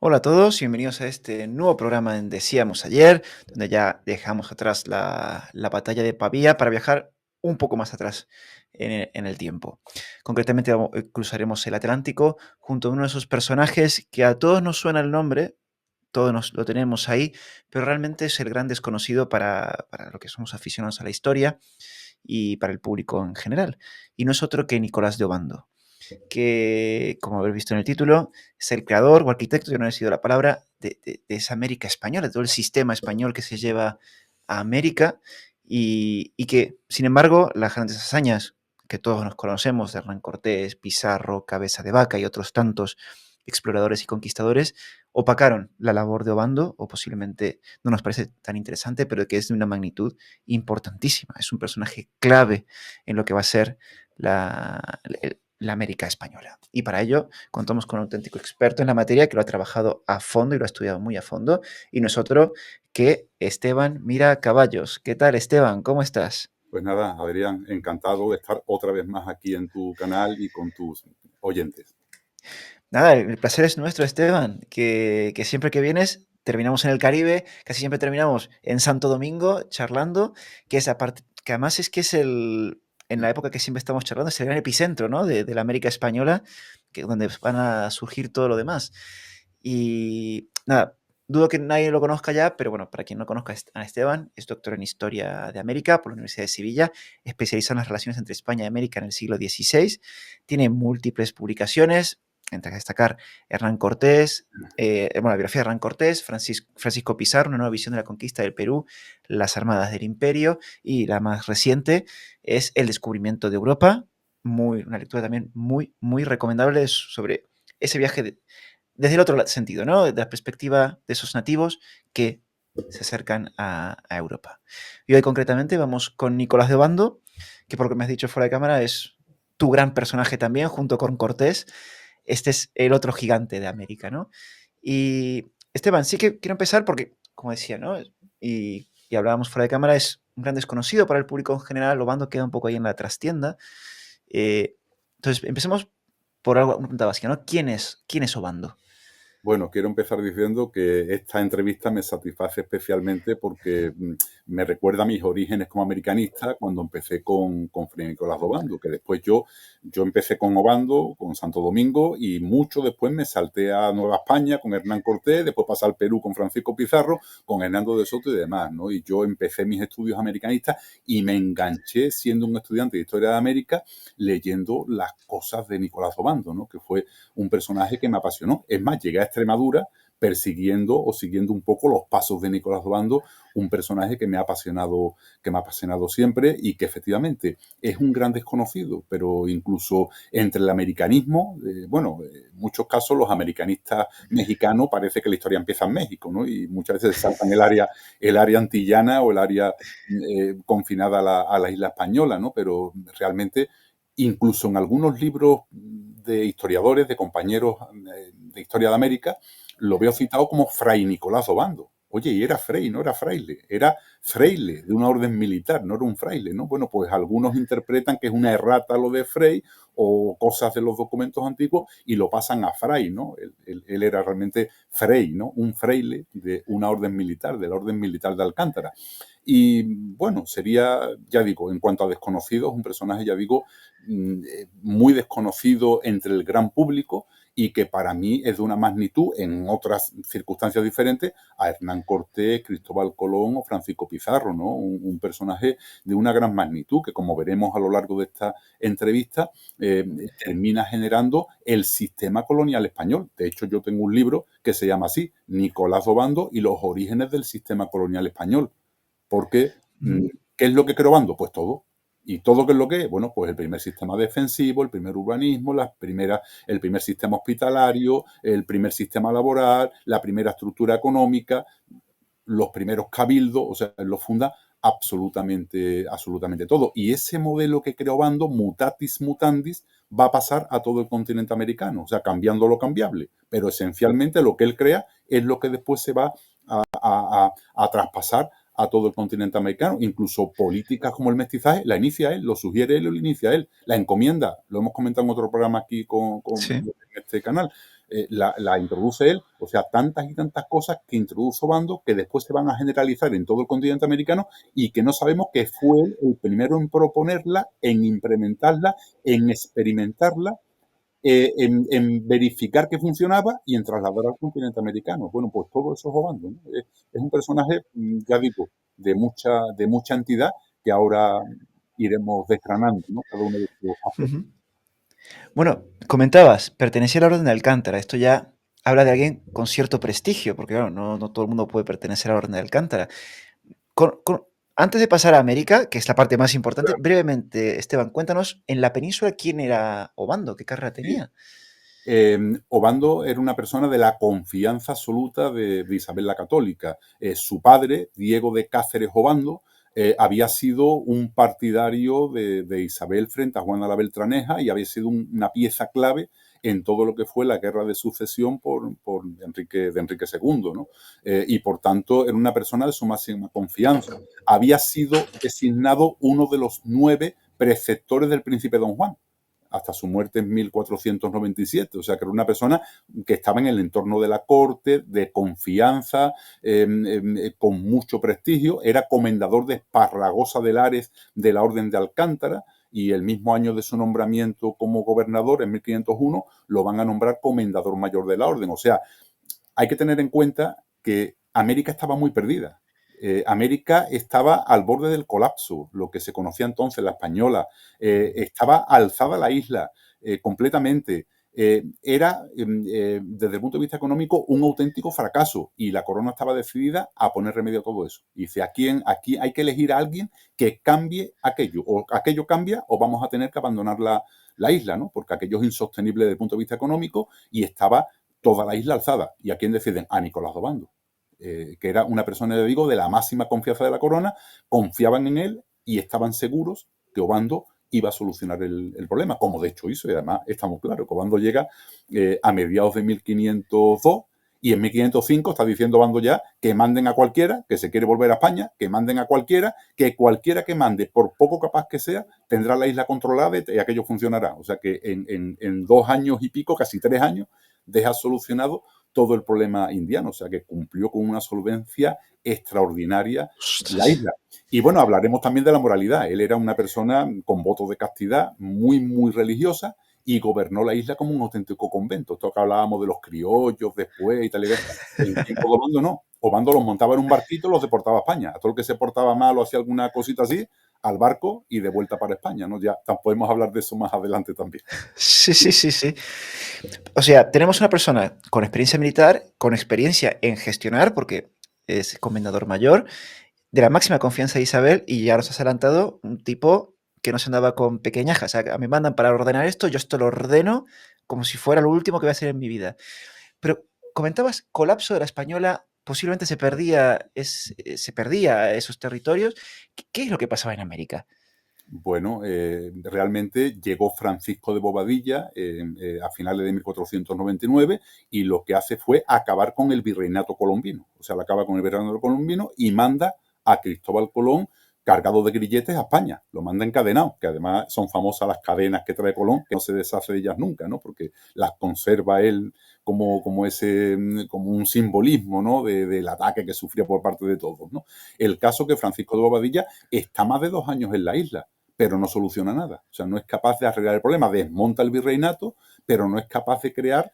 Hola a todos y bienvenidos a este nuevo programa en Decíamos Ayer, donde ya dejamos atrás la batalla de Pavía para viajar un poco más atrás en el tiempo. Concretamente cruzaremos el Atlántico junto a uno de esos personajes que a todos nos suena el nombre, todos lo tenemos ahí, pero realmente es el gran desconocido para lo que somos aficionados a la historia y para el público en general. Y no es otro que Nicolás de Obando, que, como habéis visto en el título, es el creador o arquitecto, yo no he sido la palabra, de esa América española, de todo el sistema español que se lleva a América y que, sin embargo, las grandes hazañas que todos nos conocemos de Hernán Cortés, Pizarro, Cabeza de Vaca y otros tantos exploradores y conquistadores, opacaron la labor de Obando, o posiblemente no nos parece tan interesante, pero que es de una magnitud importantísima. Es un personaje clave en lo que va a ser la América española. Y para ello contamos con un auténtico experto en la materia que lo ha trabajado a fondo y lo ha estudiado muy a fondo. Y no es otro que Esteban Mira Caballos. ¿Qué tal, Esteban? ¿Cómo estás? Pues nada, Adrián, encantado de estar otra vez más aquí en tu canal y con tus oyentes. Nada, el placer es nuestro, Esteban, que siempre que vienes terminamos en el Caribe, casi siempre terminamos en Santo Domingo charlando, que es aparte, que además es que es en la época que siempre estamos charlando, es el gran epicentro, ¿no? de la América Española, donde van a surgir todo lo demás. Y nada, dudo que nadie lo conozca ya, pero bueno, para quien no conozca a Esteban, es doctor en Historia de América por la Universidad de Sevilla, especializado en las relaciones entre España y América en el siglo XVI, tiene múltiples publicaciones, entre destacar Hernán Cortés, la biografía de Hernán Cortés, Francisco Pizarro, una nueva visión de la conquista del Perú, las armadas del imperio, y la más reciente es El descubrimiento de Europa, una lectura también muy recomendable sobre ese viaje desde el otro sentido, ¿no? De la perspectiva de esos nativos que se acercan a Europa. Y hoy concretamente vamos con Nicolás de Obando, que por lo que me has dicho fuera de cámara es tu gran personaje también, junto con Cortés. Este es el otro gigante de América, ¿no? Y Esteban, sí que quiero empezar porque, como decía, ¿no? Y hablábamos fuera de cámara, es un gran desconocido para el público en general, Obando queda un poco ahí en la trastienda. Eh, entonces, empecemos por una pregunta básica, ¿no? ¿Quién es Obando? Bueno, quiero empezar diciendo que esta entrevista me satisface especialmente porque me recuerda a mis orígenes como americanista cuando empecé con Fray Nicolás de Obando, que después yo empecé con Obando, con Santo Domingo, y mucho después me salté a Nueva España con Hernán Cortés, después pasé al Perú con Francisco Pizarro, con Hernando de Soto y demás, ¿no? Y yo empecé mis estudios americanistas y me enganché siendo un estudiante de Historia de América leyendo las cosas de Nicolás de Obando, ¿no? Que fue un personaje que me apasionó. Es más, llegué a Extremadura persiguiendo o siguiendo un poco los pasos de Nicolás de Obando, un personaje que me ha apasionado siempre y que efectivamente es un gran desconocido, pero incluso entre el americanismo, en muchos casos los americanistas mexicanos parece que la historia empieza en México, ¿no? Y muchas veces saltan el área antillana o el área confinada a la isla española, ¿no? Pero realmente incluso en algunos libros de historiadores, de compañeros de Historia de América, lo veo citado como Fray Nicolás Obando. Oye, y era frey, no era fraile, era fraile de una orden militar, no era un fraile, ¿no? Bueno, pues algunos interpretan que es una errata lo de frey o cosas de los documentos antiguos y lo pasan a fray, ¿no? Él era realmente frey, ¿no? Un fraile de una orden militar, de la orden militar de Alcántara. Y bueno, sería, ya digo, en cuanto a desconocidos, un personaje, ya digo, muy desconocido entre el gran público y que para mí es de una magnitud en otras circunstancias diferentes a Hernán Cortés, Cristóbal Colón o Francisco Pizarro, ¿no? Un personaje de una gran magnitud que, como veremos a lo largo de esta entrevista, termina generando el sistema colonial español. De hecho, yo tengo un libro que se llama así, Nicolás Obando y los orígenes del sistema colonial español. Porque, Mm. ¿qué es lo que creó Obando? Pues todo. ¿Y todo qué es lo que es? Bueno, pues el primer sistema defensivo, el primer urbanismo, el primer sistema hospitalario, el primer sistema laboral, la primera estructura económica, los primeros cabildos, o sea, él lo funda absolutamente todo. Y ese modelo que creó Obando, mutatis mutandis, va a pasar a todo el continente americano, o sea, cambiando lo cambiable. Pero esencialmente lo que él crea es lo que después se va a traspasar a todo el continente americano. Incluso políticas como el mestizaje la inicia él, lo sugiere él o lo inicia él. La encomienda, lo hemos comentado en otro programa aquí Sí. en este canal, la introduce él, o sea, tantas y tantas cosas que introdujo Obando que después se van a generalizar en todo el continente americano y que no sabemos que fue él el primero en proponerla, en implementarla, en experimentarla, en verificar que funcionaba y en trasladar al continente americano. Bueno, pues todo eso es Obando, ¿no? Es un personaje, ya digo, de mucha entidad que ahora iremos desgranando, ¿no? Cada uno de sus aspectos. Ujú. Bueno, comentabas, pertenecía a la Orden de Alcántara. Esto ya habla de alguien con cierto prestigio, porque claro, no todo el mundo puede pertenecer a la Orden de Alcántara. Antes de pasar a América, que es la parte más importante, brevemente, Esteban, cuéntanos, en la península, ¿quién era Obando? ¿Qué carrera Sí. tenía? Obando era una persona de la confianza absoluta de Isabel la Católica. Su padre, Diego de Cáceres Obando, había sido un partidario de Isabel frente a Juana la Beltraneja y había sido una pieza clave en todo lo que fue la guerra de sucesión por Enrique II, ¿no? Y por tanto era una persona de su máxima confianza. Había sido designado uno de los 9 preceptores del príncipe Don Juan hasta su muerte en 1497. O sea, que era una persona que estaba en el entorno de la corte, de confianza, con mucho prestigio. Era comendador de Esparragosa de Lares de la Orden de Alcántara y el mismo año de su nombramiento como gobernador, en 1501, lo van a nombrar comendador mayor de la Orden. O sea, hay que tener en cuenta que América estaba muy perdida. América estaba al borde del colapso, lo que se conocía entonces la española. Estaba alzada la isla completamente. Era, desde el punto de vista económico, un auténtico fracaso y la corona estaba decidida a poner remedio a todo eso. Y dice, aquí hay que elegir a alguien que cambie aquello. O aquello cambia o vamos a tener que abandonar la isla, ¿no? Porque aquello es insostenible desde el punto de vista económico y estaba toda la isla alzada. ¿Y a quién deciden? A Nicolás de Obando, que era una persona, le digo, de la máxima confianza de la corona, confiaban en él y estaban seguros que Obando iba a solucionar el problema, como de hecho hizo, y además estamos claros que Obando llega a mediados de 1502 y en 1505 está diciendo Obando ya que manden a cualquiera, que se quiere volver a España, que manden a cualquiera que mande, por poco capaz que sea, tendrá la isla controlada y aquello funcionará. O sea que en 2 años y pico, casi 3 años, deja solucionado todo el problema indiano, o sea que cumplió con una solvencia extraordinaria la Ostras. isla. Y bueno, hablaremos también de la moralidad. Él era una persona con votos de castidad, muy, muy religiosa, y gobernó la isla como un auténtico convento. Esto que hablábamos de los criollos después y tal y tal. En tiempo de Obando no. Obando los montaba en un barquito y los deportaba a España. A todo el que se portaba mal o hacía alguna cosita así, al barco y de vuelta para España, ¿no? Ya podemos hablar de eso más adelante también. Sí, sí, sí, sí. O sea, tenemos una persona con experiencia militar, con experiencia en gestionar, porque es comendador mayor, de la máxima confianza de Isabel, y ya nos has adelantado un tipo que no se andaba con pequeñajas. O sea, me mandan para ordenar esto, yo esto lo ordeno como si fuera lo último que voy a hacer en mi vida. Pero comentabas, colapso de la española, posiblemente se perdía esos territorios. ¿Qué es lo que pasaba en América? Bueno, realmente llegó Francisco de Bobadilla a finales de 1499 y lo que hace fue acabar con el virreinato colombino. O sea, acaba con el virreinato colombino y manda a Cristóbal Colón cargado de grilletes a España. Lo manda encadenado, que además son famosas las cadenas que trae Colón, que no se deshace de ellas nunca, ¿no? Porque las conserva él como un simbolismo, ¿no? Del ataque que sufría por parte de todos, ¿no? El caso que Francisco de Bobadilla está más de 2 años en la isla, pero no soluciona nada. O sea, no es capaz de arreglar el problema. Desmonta el virreinato, pero no es capaz de crear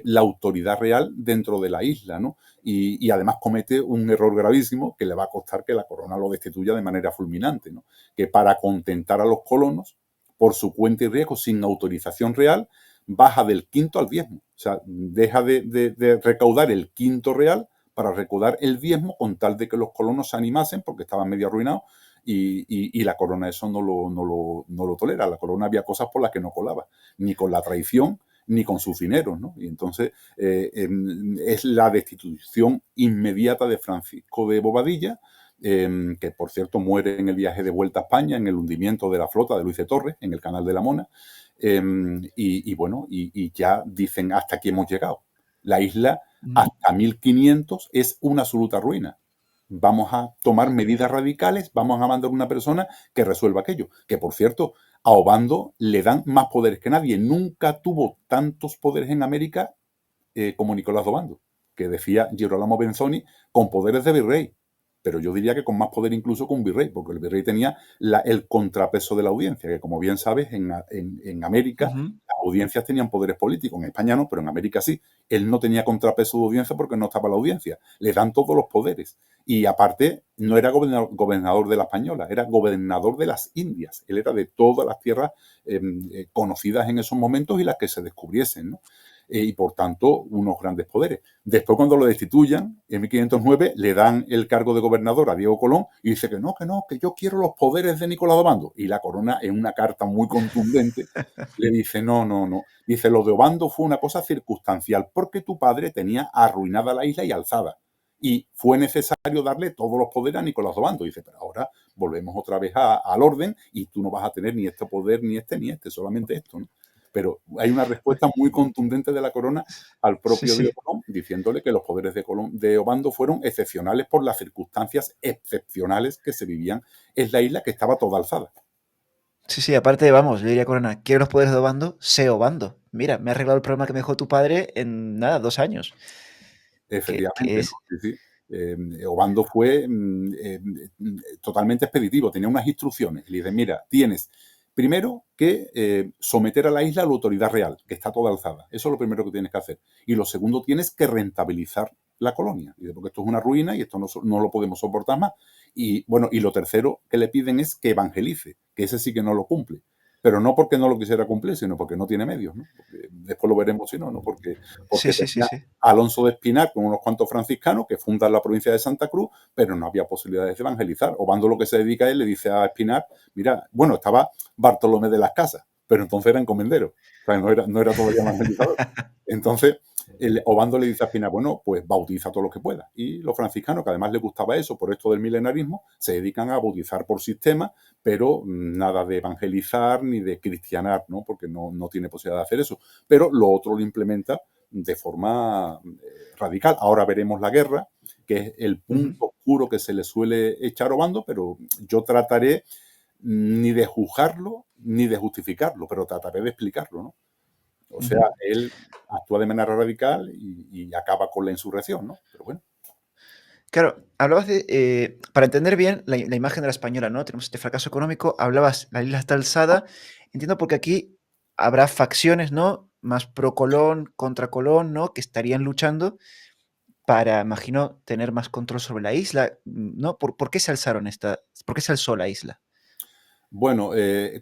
la autoridad real dentro de la isla, ¿no? Y además comete un error gravísimo que le va a costar que la corona lo destituya de manera fulminante, ¿no? Que para contentar a los colonos, por su cuenta y riesgo, sin autorización real, baja del quinto al diezmo. O sea, deja de recaudar el quinto real para recaudar el diezmo con tal de que los colonos se animasen porque estaban medio arruinados y la corona eso no lo tolera. La corona había cosas por las que no colaba, ni con la traición, ni con sus dineros, ¿no? Y entonces es la destitución inmediata de Francisco de Bobadilla, que por cierto muere en el viaje de vuelta a España, en el hundimiento de la flota de Luis de Torres, en el Canal de la Mona, y ya dicen hasta aquí hemos llegado. La isla Mm. hasta 1500 es una absoluta ruina. Vamos a tomar medidas radicales, vamos a mandar una persona que resuelva aquello. Que por cierto, a Obando le dan más poderes que nadie. Nunca tuvo tantos poderes en América como Nicolás Dobando, que decía Girolamo Benzoni con poderes de virrey, pero yo diría que con más poder incluso que un virrey, porque el virrey tenía el contrapeso de la audiencia, que como bien sabes, en América Ujú. las audiencias tenían poderes políticos, en España no, pero en América sí. Él no tenía contrapeso de audiencia porque no estaba la audiencia, le dan todos los poderes. Y aparte, no era gobernador de la Española, era gobernador de las Indias. Él era de todas las tierras conocidas en esos momentos y las que se descubriesen, ¿no? Y por tanto, unos grandes poderes. Después, cuando lo destituyan, en 1509, le dan el cargo de gobernador a Diego Colón y dice que no, que yo quiero los poderes de Nicolás Obando. Y la corona, en una carta muy contundente, le dice, no, no, no. Dice, lo de Obando fue una cosa circunstancial, porque tu padre tenía arruinada la isla y alzada. Y fue necesario darle todos los poderes a Nicolás Obando. Dice, pero ahora volvemos otra vez al orden y tú no vas a tener ni este poder, ni este, solamente esto, ¿no? Pero hay una Pues, respuesta muy contundente de la corona al sí, propio Diego sí. Colón, diciéndole que los poderes de Obando fueron excepcionales por las circunstancias excepcionales que se vivían en la isla, que estaba toda alzada. Sí, sí, aparte, vamos, yo diría Corona, quiero los poderes de Obando, sé Obando. Mira, me ha arreglado el problema que me dejó tu padre en nada, 2 años. Que Efectivamente, ¿no? es. Sí, sí. Obando fue totalmente expeditivo, tenía unas instrucciones. Le dice, mira, tienes primero que someter a la isla a la autoridad real, que está toda alzada. Eso es lo primero que tienes que hacer. Y lo segundo, tienes que rentabilizar la colonia. Dice, porque esto es una ruina y esto no lo podemos soportar más. Y bueno, y lo tercero que le piden es que evangelice, que ese sí que no lo cumple. Pero no porque no lo quisiera cumplir, sino porque no tiene medios, ¿no? Porque después lo veremos si no, ¿no? Sí, Porque sí, sí, tenía sí. Alonso de Espinar con unos cuantos franciscanos que fundan la provincia de Santa Cruz, pero no había posibilidades de evangelizar. Obando lo que se dedica a él le dice a Espinar, mira, bueno, estaba Bartolomé de las Casas, pero entonces era encomendero, o sea, no era todavía evangelizador. Entonces, Obando le dice a Espinar, bueno, pues bautiza todo lo que pueda. Y los franciscanos, que además les gustaba eso, por esto del milenarismo, se dedican a bautizar por sistema, pero nada de evangelizar ni de cristianar, ¿no? Porque no tiene posibilidad de hacer eso. Pero lo otro lo implementa de forma radical. Ahora veremos la guerra, que es el Ujú, punto oscuro que se le suele echar a Obando, pero yo trataré ni de juzgarlo ni de justificarlo, pero trataré de explicarlo, ¿no? O sea, ujú. él actúa de manera radical y acaba con la insurrección, ¿no? Pero bueno. Claro, hablabas de, para entender bien la imagen de la española, ¿no? Tenemos este fracaso económico, hablabas, la isla está alzada. Entiendo porque aquí habrá facciones, ¿no? Más pro Colón, contra Colón, ¿no? Que estarían luchando para, imagino, tener más control sobre la isla, ¿no? ¿Por qué se alzaron por qué se alzó la isla? Bueno,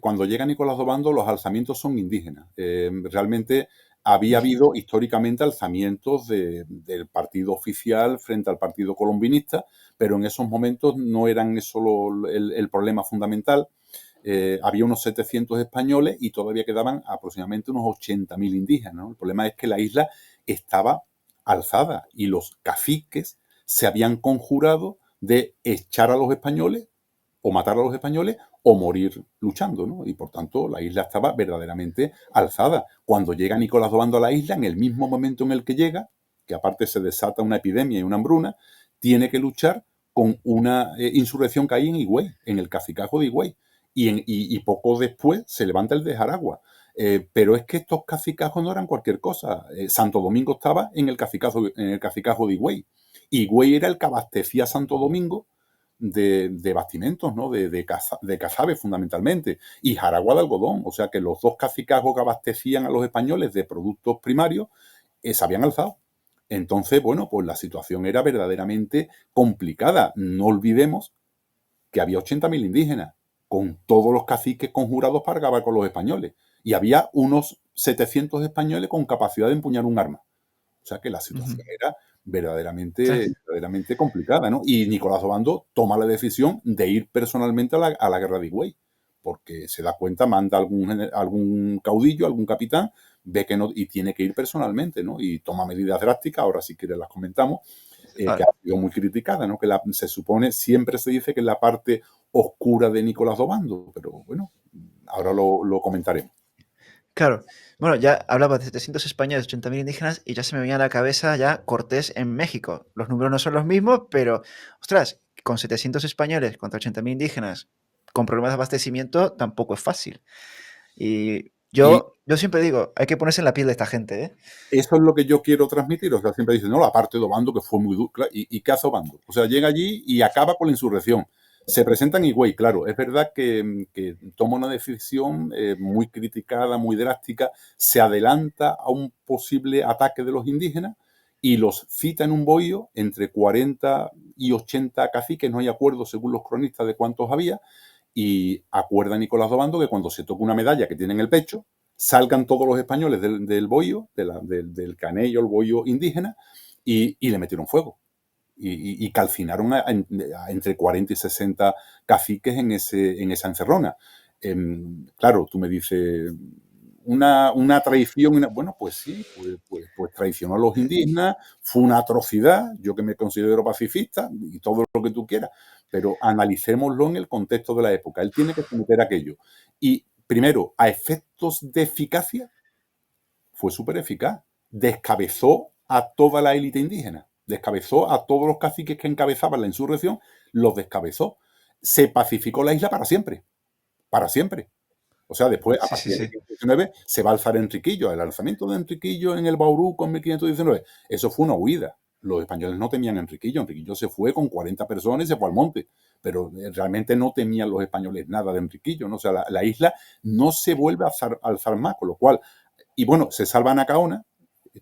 cuando llega Nicolás Dobando, los alzamientos son indígenas. Realmente había habido históricamente alzamientos del partido oficial frente al partido colombinista, pero en esos momentos no eran eso el problema fundamental. Había unos 700 españoles y todavía quedaban aproximadamente unos 80.000 indígenas, ¿no? El problema es que la isla estaba alzada y los caciques se habían conjurado de echar a los españoles o matar a los españoles o morir luchando, ¿no? Y por tanto la isla estaba verdaderamente alzada. Cuando llega Nicolás Dobando a la isla, en el mismo momento en el que llega, que aparte se desata una epidemia y una hambruna, tiene que luchar con una insurrección que hay en Higüey, en el cacicajo de Higüey. Y poco después se levanta el de Jaragua. Pero es que estos cacicajos no eran cualquier cosa. Santo Domingo estaba en el cacicajo de Higüey. Higüey era el que abastecía a Santo Domingo de bastimentos, ¿no? De cazabes fundamentalmente, y Jaragua de algodón. O sea que los dos cacicazgos que abastecían a los españoles de productos primarios se habían alzado. Entonces, bueno, pues la situación era verdaderamente complicada. No olvidemos que había 80.000 indígenas, con todos los caciques conjurados para acabar con los españoles. Y había unos 700 españoles con capacidad de empuñar un arma. O sea que la Ujú. situación era Sí. verdaderamente complicada, ¿no? Y Nicolás Obando toma la decisión de ir personalmente a la guerra de Higüey, porque se da cuenta, manda algún caudillo, algún capitán, ve que no, y tiene que ir personalmente, ¿no? Y toma medidas drásticas, ahora si quieres las comentamos, que ha Ahora, sido muy criticada, ¿no? Que se supone, siempre se dice que es la parte oscura de Nicolás Obando, pero bueno, ahora lo comentaremos. claro. Bueno, ya hablaba de 700 españoles, 80.000 indígenas, y ya se me venía a la cabeza ya Cortés en México. Los números no son los mismos, pero, ostras, con 700 españoles contra 80.000 indígenas, con problemas de abastecimiento, tampoco es fácil. Y Yo siempre digo, hay que ponerse en la piel de esta gente, ¿eh? Eso es lo que yo quiero transmitir. O sea, siempre dicen, no, la parte de Obando que fue muy dura. ¿Y qué hace Obando? O sea, llega allí y acaba con la insurrección. Se presentan Higüey, claro. Es verdad que toma una decisión muy criticada, muy drástica. Se adelanta a un posible ataque de los indígenas y los cita en un bohío entre 40 y 80 caciques. No hay acuerdo, según los cronistas, de cuántos había. Y acuerda Nicolás Dobando que cuando se toque una medalla que tiene en el pecho, salgan todos los españoles del bohío, del canello, el bohío indígena, y le metieron fuego. Y calcinaron a entre 40 y 60 caciques en esa encerrona. Claro, tú me dices, una traición, bueno, pues sí, pues traicionó a los indígenas, fue una atrocidad, yo que me considero pacifista y todo lo que tú quieras, pero analicémoslo en el contexto de la época. Él tiene que someter aquello. Y primero, a efectos de eficacia, fue súper eficaz. Descabezó a toda la élite indígena, descabezó a todos los caciques que encabezaban la insurrección, los descabezó. Se pacificó la isla para siempre, para siempre. O sea, después, a Sí, sí, partir de sí. 1519, se va a alzar Enriquillo. El alzamiento de Enriquillo en el Bauruco en 1519, eso fue una huida. Los españoles no temían a Enriquillo. Enriquillo se fue con 40 personas y se fue al monte. Pero realmente no temían los españoles nada de Enriquillo, ¿no? O sea, la isla no se vuelve a alzar más, con lo cual, y bueno, se salva Anacaona,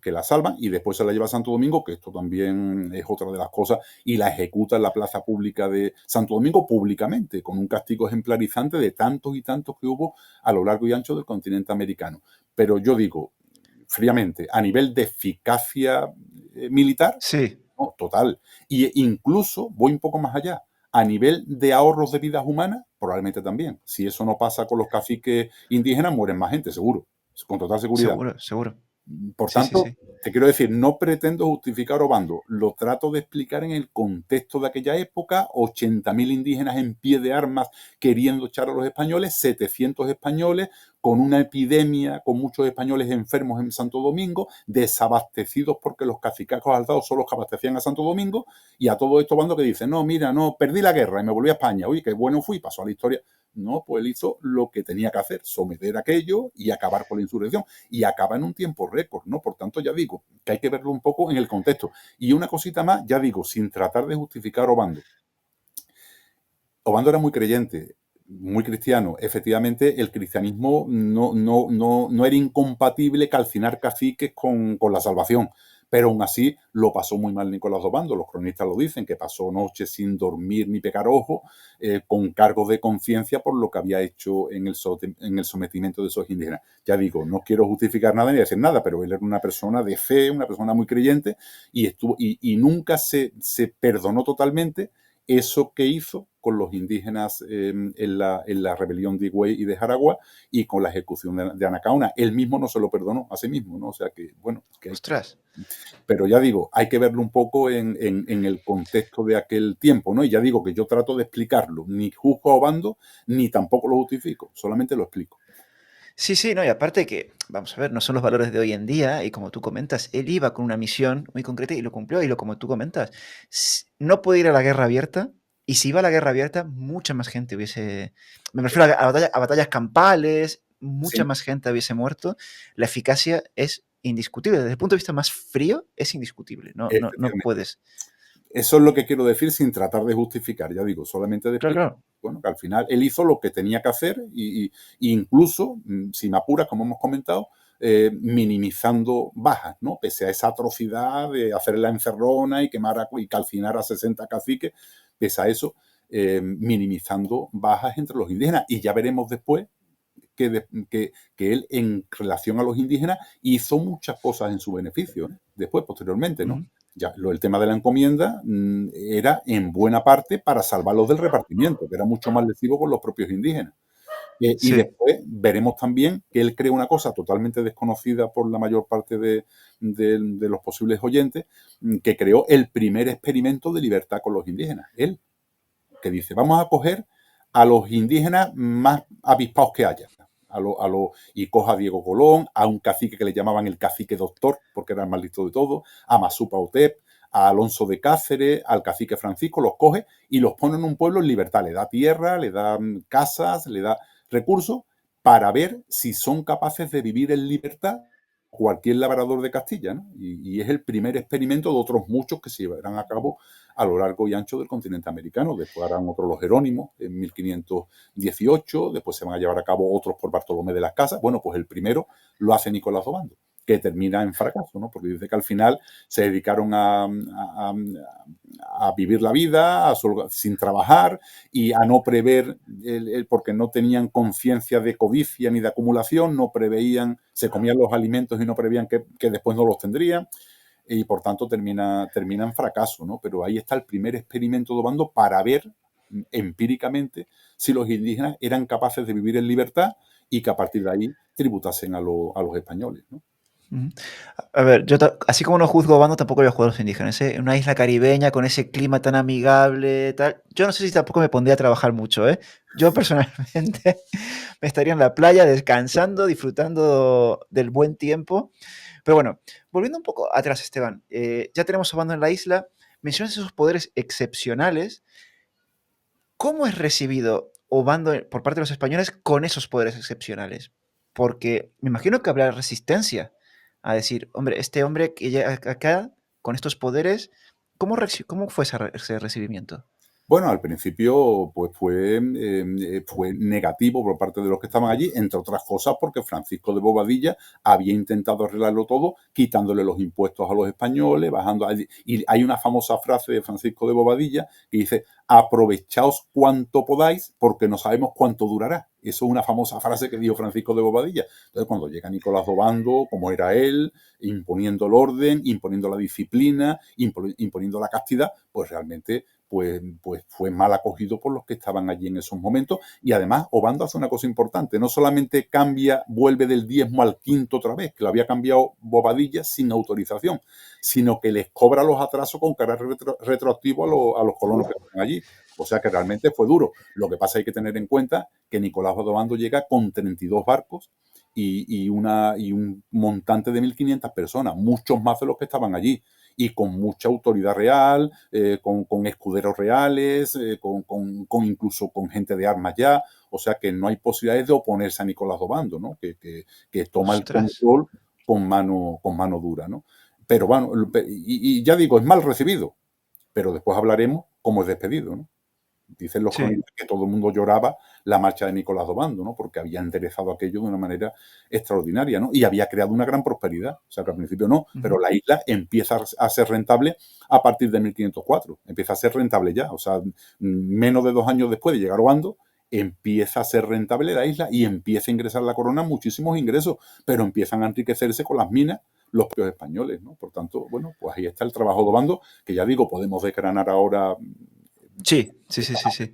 que la salvan, y después se la lleva a Santo Domingo, que esto también es otra de las cosas, y la ejecuta en la plaza pública de Santo Domingo públicamente, con un castigo ejemplarizante de tantos y tantos que hubo a lo largo y ancho del continente americano. Pero yo digo, fríamente, a nivel de eficacia militar, Sí, no, total. Y incluso, voy un poco más allá, a nivel de ahorros de vidas humanas, probablemente también. Si eso no pasa con los caciques indígenas, mueren más gente, seguro, con total seguridad. seguro, seguro. Por Sí, sí, tanto, sí. te quiero decir, no pretendo justificar Obando, lo trato de explicar en el contexto de aquella época, 80.000 indígenas en pie de armas queriendo echar a los españoles, 700 españoles, con una epidemia, con muchos españoles enfermos en Santo Domingo, desabastecidos porque los cacicazgos alzados son los que abastecían a Santo Domingo, y a todo esto Obando que dice, no, mira, no, perdí la guerra y me volví a España, oye, qué bueno fui, pasó a la historia. No, pues él hizo lo que tenía que hacer, someter aquello y acabar con la insurrección. Y acaba en un tiempo récord, ¿no? Por tanto, ya digo, que hay que verlo un poco en el contexto. Y una cosita más, ya digo, sin tratar de justificar a Obando. Obando era muy creyente, muy cristiano. Efectivamente, el cristianismo no era incompatible calcinar caciques con la salvación. Pero aún así lo pasó muy mal Nicolás Obando. Los cronistas lo dicen, que pasó noches sin dormir ni pegar ojo, con cargos de conciencia por lo que había hecho en el sometimiento de esos indígenas. Ya digo, no quiero justificar nada ni decir nada, pero él era una persona de fe, una persona muy creyente, y nunca se perdonó totalmente eso que hizo con los indígenas en la rebelión de Higüey y de Jaragua y con la ejecución de Anacaona. Él mismo no se lo perdonó a sí mismo, ¿no? O sea que, bueno, Ostras. pero ya digo, hay que verlo un poco en el contexto de aquel tiempo, ¿no? Y ya digo que yo trato de explicarlo, ni juzgo a Obando, ni tampoco lo justifico, solamente lo explico. Sí, sí, no, y aparte que, vamos a ver, no son los valores de hoy en día, y como tú comentas, él iba con una misión muy concreta y lo cumplió, y lo como tú comentas, no puede ir a la guerra abierta, y si iba a la guerra abierta, mucha más gente hubiese, me refiero a batallas campales, mucha Sí, más gente hubiese muerto, la eficacia es indiscutible, desde el punto de vista más frío, es indiscutible, no efectivamente. puedes. Eso es lo que quiero decir sin tratar de justificar, ya digo, solamente de Claro, explicar, claro. bueno, que al final él hizo lo que tenía que hacer y incluso, si me apuras, como hemos comentado, minimizando bajas, ¿no? Pese a esa atrocidad de hacer la encerrona y quemar y calcinar a 60 caciques, pese a eso, minimizando bajas entre los indígenas. Y ya veremos después que él, en relación a los indígenas, hizo muchas cosas en su beneficio, ¿eh? Después, posteriormente, ¿no? Ujú. Ya, el tema de la encomienda era en buena parte para salvarlos del repartimiento, que era mucho más lesivo con los propios indígenas. Y Sí, después veremos también que él creó una cosa totalmente desconocida por la mayor parte de los posibles oyentes, que creó el primer experimento de libertad con los indígenas. Él, que dice, vamos a coger a los indígenas más avispados que haya. Y coja a Diego Colón, a un cacique que le llamaban el cacique doctor, porque era el más listo de todos, a Masupa Utep, a Alonso de Cáceres, al cacique Francisco, los coge y los pone en un pueblo en libertad. Le da tierra, le da casas, le da recursos para ver si son capaces de vivir en libertad cualquier labrador de Castilla, ¿no? Y es el primer experimento de otros muchos que se llevarán a cabo a lo largo y ancho del continente americano. Después harán otros los Jerónimos en 1518, después se van a llevar a cabo otros por Bartolomé de las Casas. Bueno, pues el primero lo hace Nicolás Obando, que termina en fracaso, ¿no? Porque dice que al final se dedicaron a vivir la vida sin trabajar y a no prever, porque no tenían conciencia de codicia ni de acumulación, no preveían, se comían los alimentos y no preveían que después no los tendrían, y por tanto termina en fracaso, ¿no? Pero ahí está el primer experimento de Obando para ver empíricamente si los indígenas eran capaces de vivir en libertad y que a partir de ahí tributasen a los españoles, ¿no? A ver, así como no juzgo a Obando, tampoco voy a juzgar a los indígenas, ¿eh? Una isla caribeña con ese clima tan amigable, tal. Yo no sé si tampoco me pondría a trabajar mucho, ¿eh? Yo personalmente me estaría en la playa descansando, disfrutando del buen tiempo. Pero bueno, volviendo un poco atrás, Esteban, ya tenemos a Obando en la isla, mencionas esos poderes excepcionales. ¿Cómo es recibido Obando por parte de los españoles con esos poderes excepcionales? Porque me imagino que habrá resistencia a decir, hombre, este hombre que llega acá con estos poderes, ¿cómo fue ese recibimiento? Bueno, al principio pues fue negativo por parte de los que estaban allí, entre otras cosas porque Francisco de Bobadilla había intentado arreglarlo todo, quitándole los impuestos a los españoles, bajando allí. Y hay una famosa frase de Francisco de Bobadilla que dice, aprovechaos cuanto podáis porque no sabemos cuánto durará. Eso es una famosa frase que dijo Francisco de Bobadilla. Entonces, cuando llega Nicolás Obando, como era él, imponiendo el orden, imponiendo la disciplina, imponiendo la castidad, pues realmente pues fue mal acogido por los que estaban allí en esos momentos. Y además, Obando hace una cosa importante, no solamente vuelve del diezmo al quinto otra vez, que lo había cambiado Bobadilla sin autorización, sino que les cobra los atrasos con carácter retroactivo a los colonos que estaban allí. O sea que realmente fue duro. Lo que pasa hay que tener en cuenta que Nicolás Obando llega con 32 barcos y un montante de 1.500 personas, muchos más de los que estaban allí, y con mucha autoridad real, con escuderos reales, incluso con gente de armas ya. O sea que no hay posibilidades de oponerse a Nicolás Obando, ¿no? Que toma el Ostras. control con mano dura, ¿no? Pero bueno, y ya digo, es mal recibido, pero después hablaremos cómo es despedido, ¿no? Dicen los Sí. cronistas que todo el mundo lloraba la marcha de Nicolás Obando, ¿no? Porque había enderezado aquello de una manera extraordinaria, ¿no? Y había creado una gran prosperidad. O sea, que al principio no, pero la isla empieza a ser rentable a partir de 1504. Empieza a ser rentable ya. O sea, menos de 2 años después de llegar Obando, empieza a ser rentable la isla y empieza a ingresar la corona muchísimos ingresos, pero empiezan a enriquecerse con las minas los propios españoles, ¿no? Por tanto, bueno, pues ahí está el trabajo de Obando, que ya digo, podemos desgranar ahora. Sí, sí, sí, sí, sí.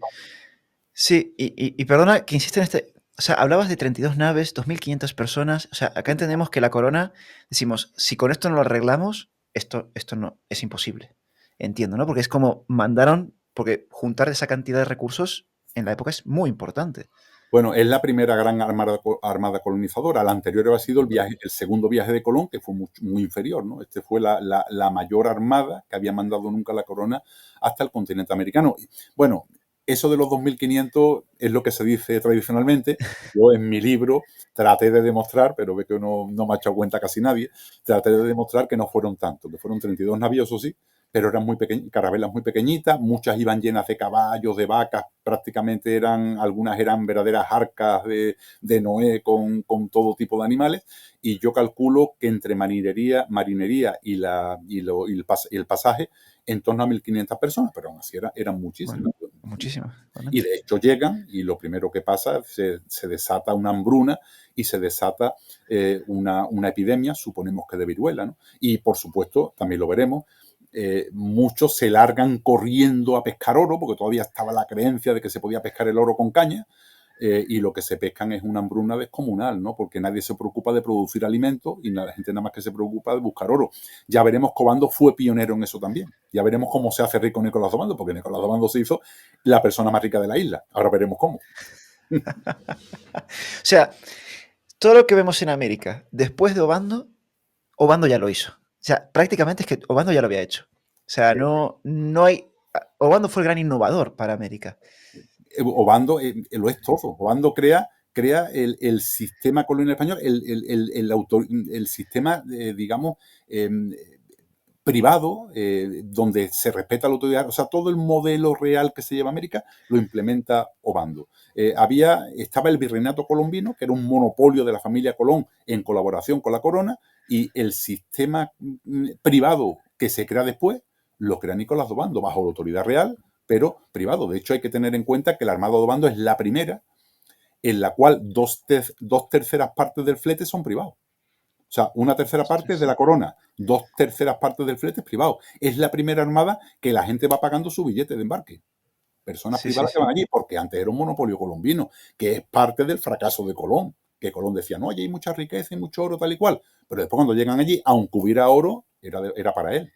Sí, y perdona que insiste en este. O sea, hablabas de 32 naves, 2.500 personas. O sea, acá entendemos que la corona, decimos, si con esto no lo arreglamos, esto no es imposible. Entiendo, ¿no? Porque es como mandaron, porque juntar esa cantidad de recursos en la época es muy importante. Bueno, es la primera gran armada colonizadora. La anterior había sido el segundo viaje de Colón, que fue muy inferior, ¿no? Este fue la mayor armada que había mandado nunca la corona hasta el continente americano. Bueno, eso de los 2.500 es lo que se dice tradicionalmente. Yo en mi libro traté de demostrar, pero ve que no me ha echado cuenta casi nadie, traté de demostrar que no fueron tantos, que fueron 32 navíos, eso sí, pero eran muy pequeñas, carabelas muy pequeñitas, muchas iban llenas de caballos, de vacas, prácticamente algunas eran verdaderas arcas de Noé con todo tipo de animales, y yo calculo que entre marinería y el pasaje, en torno a 1.500 personas, pero aún así eran Bueno, muchísimas. muchísimas, Y realmente. de hecho llegan y lo primero que pasa es se desata una hambruna y se desata una epidemia, suponemos que de viruela, ¿no? Y por supuesto, también lo veremos, muchos se largan corriendo a pescar oro, porque todavía estaba la creencia de que se podía pescar el oro con caña, y lo que se pescan es una hambruna descomunal, ¿no? Porque nadie se preocupa de producir alimentos y la gente nada más que se preocupa de buscar oro. Ya veremos que Obando fue pionero en eso también. Ya veremos cómo se hace rico Nicolás Obando, porque Nicolás Obando se hizo la persona más rica de la isla. Ahora veremos cómo. O sea, todo lo que vemos en América después de Obando, Obando ya lo hizo. O sea, prácticamente es que Obando ya lo había hecho. O sea, no hay. Obando fue el gran innovador para América. Obando lo es todo. Obando crea crea el sistema colonial español, el sistema, digamos, privado, donde se respeta la autoridad, o sea, todo el modelo real que se lleva a América lo implementa Obando. Estaba el virreinato colombino, que era un monopolio de la familia Colón en colaboración con la corona, y el sistema privado que se crea después lo crea Nicolás de Obando, bajo la autoridad real, pero privado. De hecho, hay que tener en cuenta que la Armada de Obando es la primera en la cual dos terceras partes del flete son privados. O sea, una tercera parte es de la corona, dos terceras partes del flete es privado. Es la primera armada que la gente va pagando su billete de embarque. Personas Sí, sí, privadas que van sí. allí, porque antes era un monopolio colombino, que es parte del fracaso de Colón. Que Colón decía, no, allí hay mucha riqueza y mucho oro, tal y cual. Pero después cuando llegan allí, aunque hubiera oro, era para él.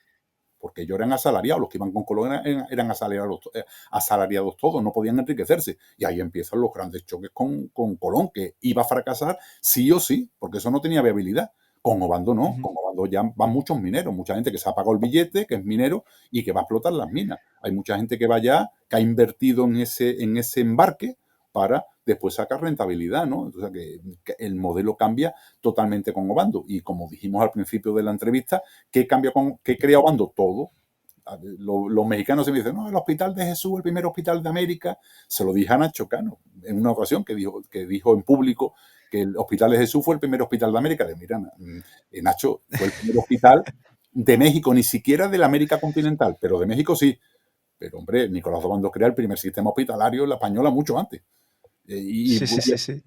Porque ellos eran asalariados, los que iban con Colón eran asalariados todos, no podían enriquecerse. Y ahí empiezan los grandes choques con Colón, que iba a fracasar sí o sí, porque eso no tenía viabilidad. Con Obando no, Ujú, con Obando ya van muchos mineros, mucha gente que se ha pagado el billete, que es minero y que va a explotar las minas. Hay mucha gente que va allá, que ha invertido en ese embarque para después sacar rentabilidad, ¿no? Entonces, que el modelo cambia totalmente con Obando. Y como dijimos al principio de la entrevista, ¿qué crea Obando? Todo. Los mexicanos se me dicen, no, el Hospital de Jesús, el primer hospital de América. Se lo dije a Nacho Cano en una ocasión que dijo en público que el Hospital de Jesús fue el primer hospital de América. Le mira, Nacho, fue el primer hospital de México, ni siquiera de la América continental, pero de México sí. Pero hombre, Nicolás Obando crea el primer sistema hospitalario en la española mucho antes. Y, sí, sí, sí, sí.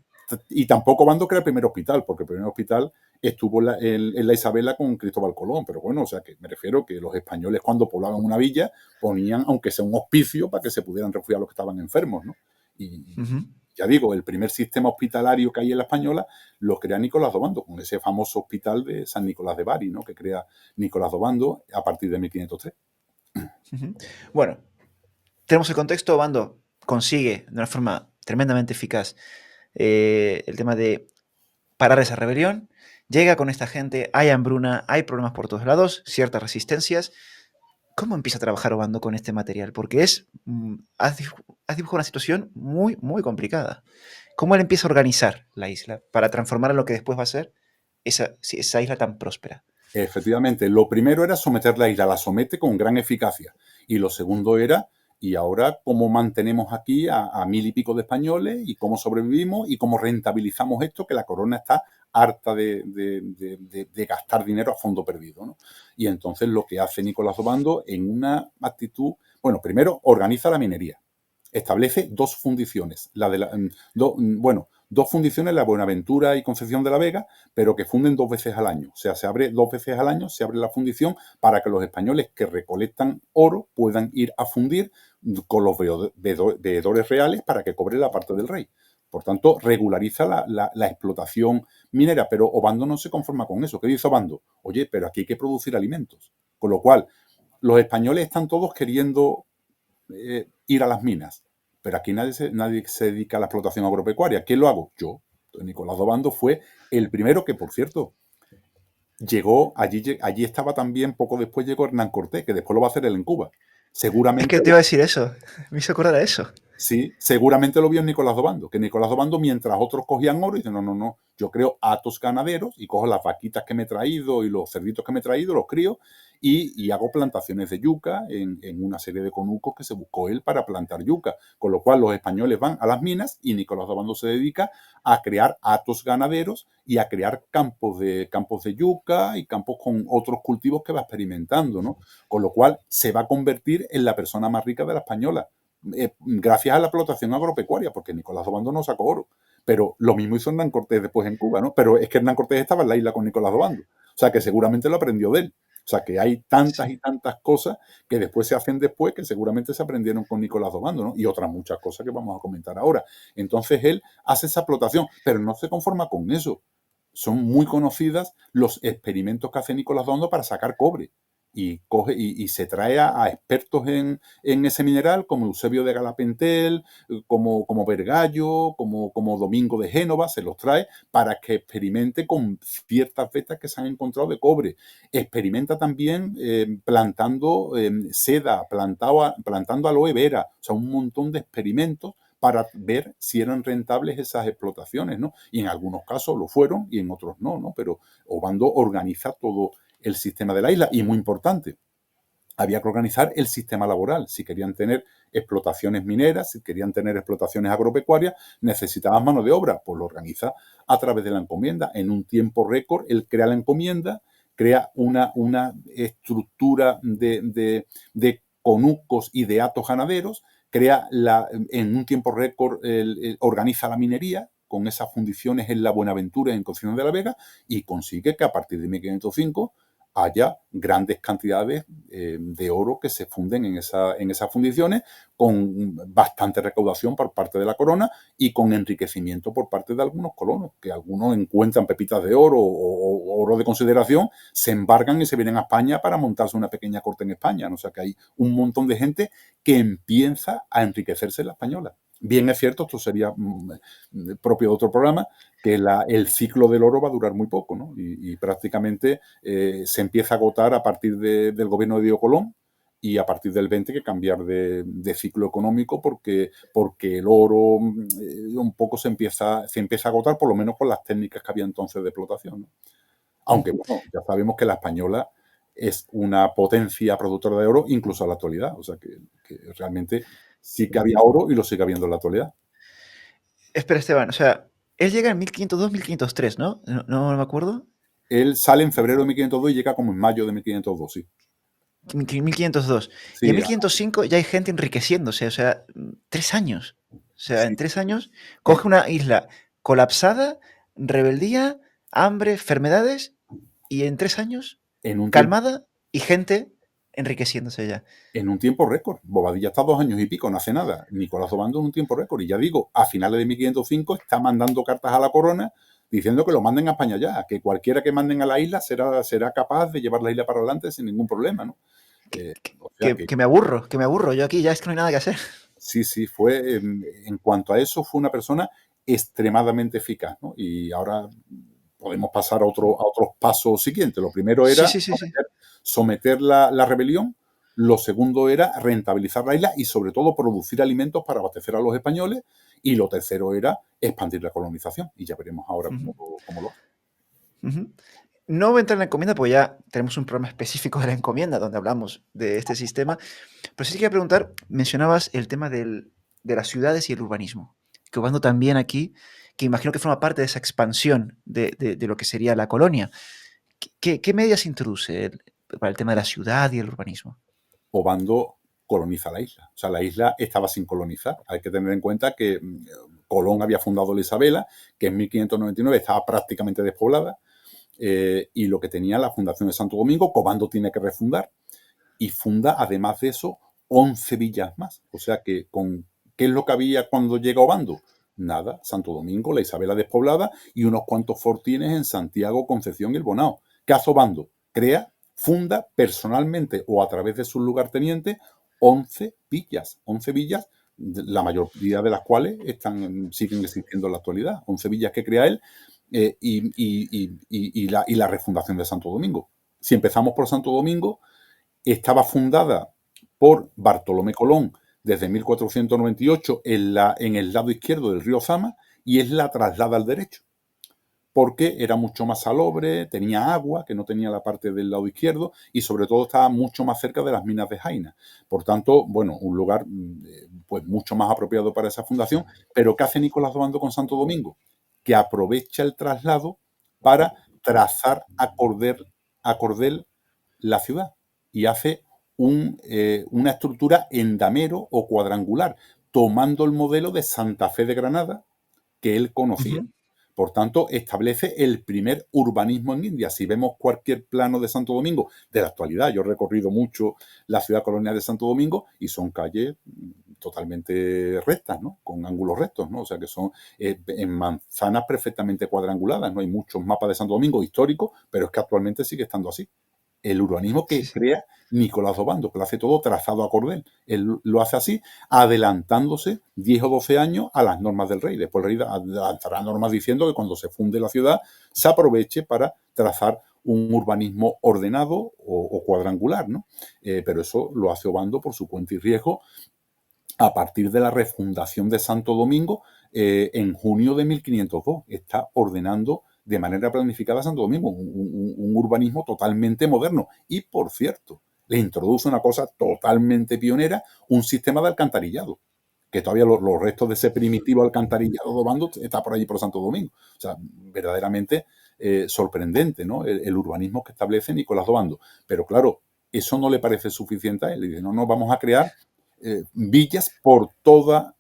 y tampoco Bando crea el primer hospital, porque el primer hospital estuvo en la Isabela con Cristóbal Colón, pero bueno, o sea que me refiero que los españoles cuando poblaban una villa ponían, aunque sea un hospicio, para que se pudieran refugiar los que estaban enfermos, ¿no? Ujú. Ya digo, el primer sistema hospitalario que hay en la española lo crea Nicolás Obando, con ese famoso hospital de San Nicolás de Bari, ¿no? Que crea Nicolás Obando a partir de 1503. Ujú. Bueno, tenemos el contexto, Bando consigue de una forma tremendamente eficaz el tema de parar esa rebelión, llega con esta gente, hay hambruna, hay problemas por todos lados, ciertas resistencias. ¿Cómo empieza a trabajar Obando con este material? Porque has dibujado una situación muy, muy complicada. ¿Cómo él empieza a organizar la isla para transformar en lo que después va a ser esa isla tan próspera? Efectivamente, lo primero era someter la isla, la somete con gran eficacia. Y lo segundo era, ¿y ahora cómo mantenemos aquí a mil y pico de españoles y cómo sobrevivimos y cómo rentabilizamos esto que la corona está harta de gastar dinero a fondo perdido, ¿no? Y entonces lo que hace Nicolás Obando en una actitud, bueno, primero organiza la minería, establece dos fundiciones, dos fundiciones, la Buenaventura y Concepción de la Vega, pero que funden 2 veces al año. O sea, se abre 2 veces al año, se abre la fundición para que los españoles que recolectan oro puedan ir a fundir con los veedores reales para que cobre la parte del rey. Por tanto, regulariza la explotación minera, pero Obando no se conforma con eso. ¿Qué dice Obando? Oye, pero aquí hay que producir alimentos. Con lo cual, los españoles están todos queriendo ir a las minas, pero aquí nadie se dedica a la explotación agropecuaria. ¿Quién lo hago? Yo. Entonces, Nicolás Obando fue el primero que, por cierto, llegó, allí estaba también, poco después llegó Hernán Cortés, que después lo va a hacer él en Cuba. Es Seguramente que te iba a decir eso, me hizo acordar a eso. Sí, seguramente lo vio Nicolás Dobando, que Nicolás Dobando, mientras otros cogían oro, dice, no, no, no, yo creo hatos ganaderos y cojo las vaquitas que me he traído y los cerditos que me he traído, los crío y hago plantaciones de yuca en una serie de conucos que se buscó él para plantar yuca. Con lo cual los españoles van a las minas y Nicolás Dobando se dedica a crear hatos ganaderos y a crear campos de yuca y campos con otros cultivos que va experimentando, ¿no? Con lo cual se va a convertir en la persona más rica de la española gracias a la explotación agropecuaria, porque Nicolás Obando no sacó oro. Pero lo mismo hizo Hernán Cortés después en Cuba, ¿no? Pero es que Hernán Cortés estaba en la isla con Nicolás Obando. O sea, que seguramente lo aprendió de él. O sea, que hay tantas Sí. y tantas cosas que después se hacen después que seguramente se aprendieron con Nicolás Obando, ¿no? Y otras muchas cosas que vamos a comentar ahora. Entonces él hace esa explotación, pero no se conforma con eso. Son muy conocidas los experimentos que hace Nicolás Obando para sacar cobre y coge y se trae a expertos en ese mineral como Eusebio de Galapentel, como Vergallo, como Domingo de Génova, se los trae para que experimente con ciertas vetas que se han encontrado de cobre. Experimenta también plantando seda, plantando aloe vera, o sea, un montón de experimentos para ver si eran rentables esas explotaciones, ¿no? Y en algunos casos lo fueron y en otros no, ¿no? Pero Obando organiza todo el sistema de la isla y muy importante, había que organizar el sistema laboral. Si querían tener explotaciones mineras, si querían tener explotaciones agropecuarias, necesitaban mano de obra. Pues lo organiza a través de la encomienda. En un tiempo récord, él crea la encomienda, crea una estructura de conucos y de hatos ganaderos, en un tiempo récord organiza la minería con esas fundiciones en la Buenaventura y en Concepción de la Vega y consigue que a partir de 1505 haya grandes cantidades de oro que se funden en esas fundiciones con bastante recaudación por parte de la corona y con enriquecimiento por parte de algunos colonos, que algunos encuentran pepitas de oro o oro de consideración, se embargan y se vienen a España para montarse una pequeña corte en España. ¿No? O sea que hay un montón de gente que empieza a enriquecerse en la española. Bien es cierto, esto sería propio de otro programa, que el ciclo del oro va a durar muy poco, ¿no? Y prácticamente se empieza a agotar a partir del gobierno de Diego Colón y a partir del 20 que cambiar de ciclo económico porque el oro un poco se empieza a agotar, por lo menos con las técnicas que había entonces de explotación, ¿no? Aunque, bueno, ya sabemos que la española es una potencia productora de oro incluso a la actualidad, o sea que realmente sí que había oro y lo sigue habiendo en la actualidad. Espera, Esteban, o sea, él llega en 1502, 1503, ¿no? No me acuerdo. Él sale en febrero de 1502 y llega como en mayo de 1502, sí. 1502. Y en Sí, 1505 ya hay gente enriqueciéndose, o sea, 3 años. O sea, en sí. 3 años Eh, coge una isla colapsada, rebeldía, hambre, enfermedades, y en 3 años en un tiempo, calmada y gente enriqueciéndose ya. en un tiempo récord. Bobadilla está 2 años y pico, no hace nada. Nicolás Obando en un tiempo récord. Y ya digo, a finales de 1505 está mandando cartas a la corona diciendo que lo manden a España ya, que cualquiera que manden a la isla será capaz de llevar la isla para adelante sin ningún problema, ¿no? O sea que Que me aburro. Yo aquí ya es que no hay nada que hacer. sí, fue, en cuanto a eso, fue una persona extremadamente eficaz, ¿no? Y ahora podemos pasar a otros pasos siguientes. Lo primero Sí, era sí, sí, sí. someter la rebelión, lo segundo era rentabilizar la isla y sobre todo producir alimentos para abastecer a los españoles y lo tercero era expandir la colonización y ya veremos ahora Ujú, cómo lo hace. ujú. No voy a entrar en la encomienda porque ya tenemos un programa específico de la encomienda donde hablamos de este sistema. Pero sí te quería preguntar, mencionabas el tema de las ciudades y el urbanismo, que Obando también aquí, que imagino que forma parte de esa expansión de lo que sería la colonia. ¿Qué medidas introduce para el tema de la ciudad y el urbanismo? Obando coloniza la isla. O sea, la isla estaba sin colonizar. Hay que tener en cuenta que Colón había fundado la Isabela, que en 1599 estaba prácticamente despoblada, y lo que tenía la fundación de Santo Domingo, Obando tiene que refundar, y funda, además de eso, 11 villas más. O sea que, ¿qué es lo que había cuando llega Obando? Nada, Santo Domingo, la Isabela despoblada y unos cuantos fortines en Santiago, Concepción y el Bonao. ¿Qué hace Obando? Funda personalmente o a través de sus lugartenientes 11 villas, la mayoría de las cuales siguen existiendo en la actualidad. 11 villas que crea él y la refundación de Santo Domingo. Si empezamos por Santo Domingo, estaba fundada por Bartolomé Colón desde 1498 en el lado izquierdo del río Zama y es la traslada al derecho porque era mucho más salobre, tenía agua, que no tenía la parte del lado izquierdo, y sobre todo estaba mucho más cerca de las minas de Jaina. Por tanto, bueno, un lugar pues mucho más apropiado para esa fundación. Pero ¿qué hace Nicolás Obando con Santo Domingo? Que aprovecha el traslado para trazar a cordel la ciudad y hace una estructura en damero o cuadrangular, tomando el modelo de Santa Fe de Granada que él conocía. Ujú, Por tanto, establece el primer urbanismo en India. Si vemos cualquier plano de Santo Domingo de la actualidad, yo he recorrido mucho la ciudad colonial de Santo Domingo y son calles totalmente rectas, ¿no? Con ángulos rectos, ¿no? O sea que son en manzanas perfectamente cuadranguladas. No hay muchos mapas de Santo Domingo históricos, pero es que actualmente sigue estando así. El urbanismo sí, que sí. crea Nicolás Obando, que lo hace todo trazado a cordel. Él lo hace así, adelantándose 10 o 12 años a las normas del rey. Después el rey adelantará normas diciendo que cuando se funde la ciudad se aproveche para trazar un urbanismo ordenado o cuadrangular, ¿no? Pero eso lo hace Obando por su cuenta y riesgo a partir de la refundación de Santo Domingo en junio de 1502. Está ordenando de manera planificada Santo Domingo, un urbanismo totalmente moderno. Y, por cierto, le introduce una cosa totalmente pionera, un sistema de alcantarillado, que todavía los restos de ese primitivo alcantarillado de Obando está por allí por Santo Domingo. O sea, verdaderamente sorprendente, ¿no? El urbanismo que establece Nicolás Obando. Pero claro, eso no le parece suficiente a él. Y dice, no, vamos a crear villas por toda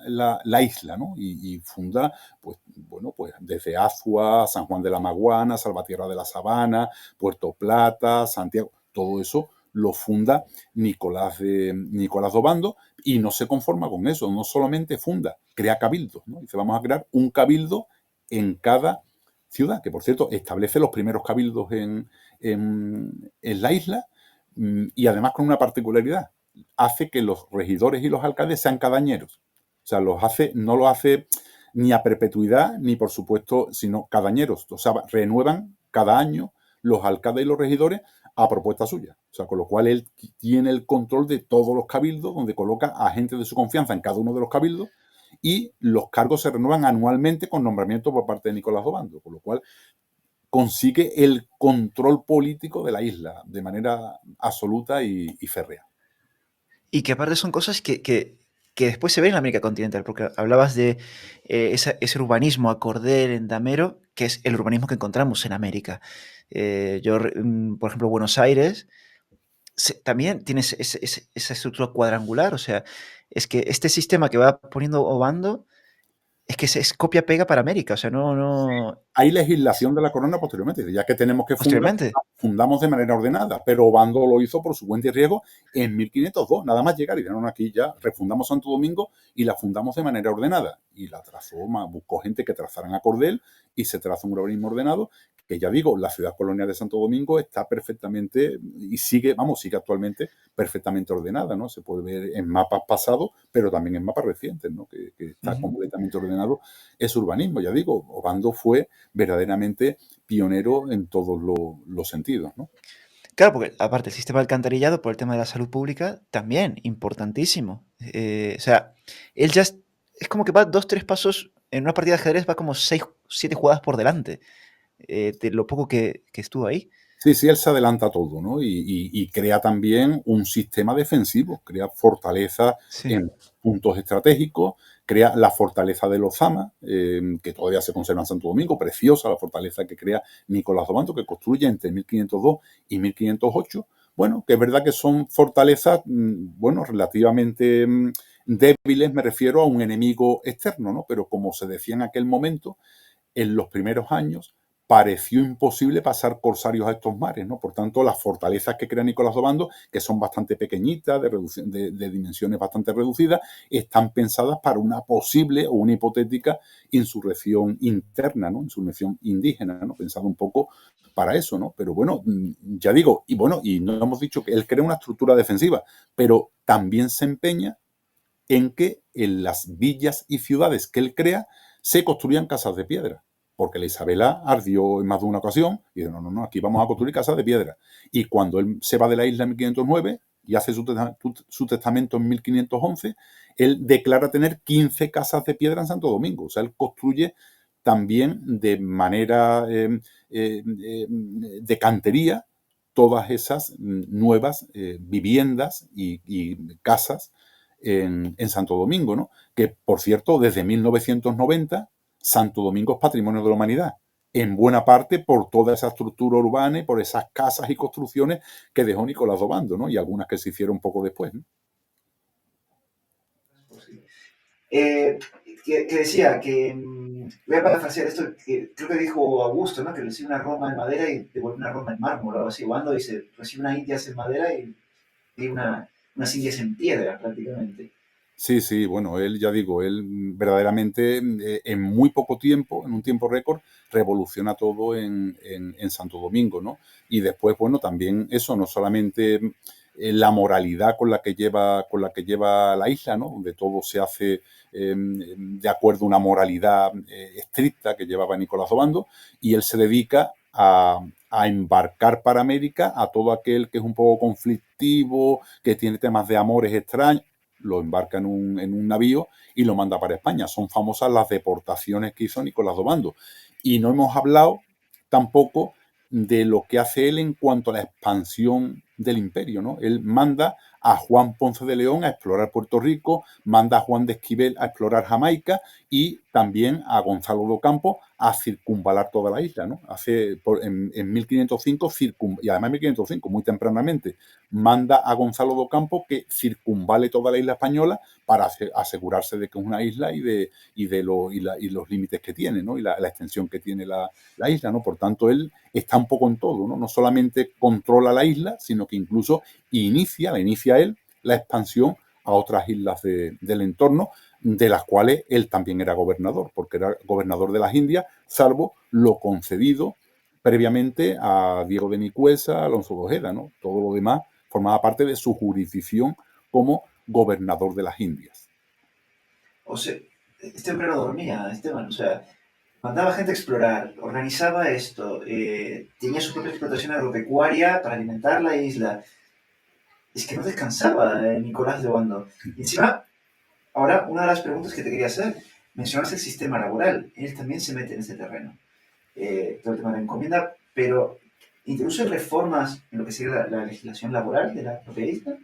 la isla, ¿no? Y funda, pues, bueno, pues desde Azua, San Juan de la Maguana, Salvatierra de la Sabana, Puerto Plata, Santiago, todo eso lo funda Nicolás de Obando, y no se conforma con eso, no solamente funda, crea cabildos, ¿no? Dice, vamos a crear un cabildo en cada ciudad, que por cierto establece los primeros cabildos en la isla, y además con una particularidad, hace que los regidores y los alcaldes sean cadañeros. O sea, no los hace ni a perpetuidad, ni por supuesto, sino cadañeros. O sea, renuevan cada año los alcaldes y los regidores a propuesta suya. O sea, con lo cual él tiene el control de todos los cabildos, donde coloca a gente de su confianza en cada uno de los cabildos, y los cargos se renuevan anualmente con nombramiento por parte de Nicolás Obando, con lo cual consigue el control político de la isla de manera absoluta y férrea. Y que aparte son cosas que después se ven en la América continental, porque hablabas de ese urbanismo a cordel en Damero, que es el urbanismo que encontramos en América. Por ejemplo, Buenos Aires también tiene esa estructura cuadrangular, o sea, es que este sistema que va poniendo Obando es que es copia-pega para América, o sea, no, Hay legislación de la corona posteriormente, ya que tenemos que fundar, posteriormente. fundamos de manera ordenada, pero Obando lo hizo por su cuenta y riesgo en 1502, nada más llegar y dijeron aquí ya refundamos Santo Domingo y la fundamos de manera ordenada. Y la trazó, buscó gente que trazaran a cordel y se trazó un urbanismo ordenado, que ya digo, la ciudad colonial de Santo Domingo está perfectamente y sigue actualmente perfectamente ordenada, ¿no? Se puede ver en mapas pasados, pero también en mapas recientes, ¿no? Que está completamente ordenado ese urbanismo. Ya digo, Obando fue verdaderamente pionero en todos los sentidos, ¿no? Claro, porque aparte el sistema de alcantarillado por el tema de la salud pública, también importantísimo. O sea, él ya es como que va dos, tres pasos en una partida de ajedrez, va como seis, siete jugadas por delante de lo poco que estuvo ahí. Sí, sí, él se adelanta a todo, ¿no? Y crea también un sistema defensivo, crea fortaleza Sí. en puntos estratégicos, crea la fortaleza de Lozama, que todavía se conserva en Santo Domingo, preciosa la fortaleza que crea Nicolás Obando, que construye entre 1502 y 1508. Bueno, que es verdad que son fortalezas, bueno, relativamente débiles, me refiero a un enemigo externo, ¿no? Pero como se decía en aquel momento, en los primeros años pareció imposible pasar corsarios a estos mares, ¿no? Por tanto, las fortalezas que crea Nicolás Obando, que son bastante pequeñitas, de dimensiones bastante reducidas, están pensadas para una posible o una hipotética insurrección interna, ¿no? Insurrección indígena, ¿no? Pensado un poco para eso, ¿no? Pero bueno, ya digo, y bueno, y no hemos dicho que él crea una estructura defensiva, pero también se empeña en que en las villas y ciudades que él crea se construían casas de piedra, porque la Isabela ardió en más de una ocasión y dice, no, aquí vamos a construir casas de piedra. Y cuando él se va de la isla en 1509 y hace su testamento en 1511, él declara tener 15 casas de piedra en Santo Domingo. O sea, él construye también de manera de cantería todas esas nuevas viviendas y casas en Santo Domingo, ¿no? Que, por cierto, desde 1990, Santo Domingo es Patrimonio de la Humanidad, en buena parte por toda esa estructura urbana y por esas casas y construcciones que dejó Nicolás Obando, ¿no? Y algunas que se hicieron poco después, ¿no? Eh, que decía que, voy a parafrasear esto, que creo que dijo Augusto, ¿no? Que recibe una Roma en madera y devuelve una Roma en mármol, o algo así. Cuando dice, recibe unas indias en madera y unas indias en piedra, prácticamente. Sí, sí, bueno, él, ya digo, él verdaderamente en muy poco tiempo, en un tiempo récord, revoluciona todo en Santo Domingo, ¿no? Y después, bueno, también eso, no solamente la moralidad con la que lleva la isla, ¿no? Donde todo se hace de acuerdo a una moralidad estricta que llevaba Nicolás Obando, y él se dedica a embarcar para América a todo aquel que es un poco conflictivo, que tiene temas de amores extraños, lo embarca en un navío y lo manda para España. Son famosas las deportaciones que hizo Nicolás Dobando. Y no hemos hablado tampoco de lo que hace él en cuanto a la expansión del imperio, ¿no? Él manda a Juan Ponce de León a explorar Puerto Rico, manda a Juan de Esquivel a explorar Jamaica y también a Gonzalo de Ocampo a circunvalar toda la isla, ¿no? En 1505, y además en 1505, muy tempranamente, manda a Gonzalo de Ocampo que circunvale toda la isla española para asegurarse de que es una isla y los límites que tiene, ¿no? Y la extensión que tiene la isla, ¿no? Por tanto, él está un poco en todo, ¿no? No solamente controla la isla, sino que incluso la inicia él, la expansión a otras islas del entorno, de las cuales él también era gobernador, porque era gobernador de las Indias, salvo lo concedido previamente a Diego de Nicuesa, Alonso de Ojeda, ¿no? Todo lo demás formaba parte de su jurisdicción como gobernador de las Indias. O sea, este hombre no dormía, Esteban. O sea, mandaba gente a explorar, organizaba esto, tenía su propia explotación agropecuaria para alimentar la isla. Es que no descansaba Nicolás de Obando. Y encima, ahora, una de las preguntas que te quería hacer, mencionaste el sistema laboral. Él también se mete en ese terreno. Todo el tema de la encomienda, pero introduce reformas en lo que sería la legislación laboral de la propia isla.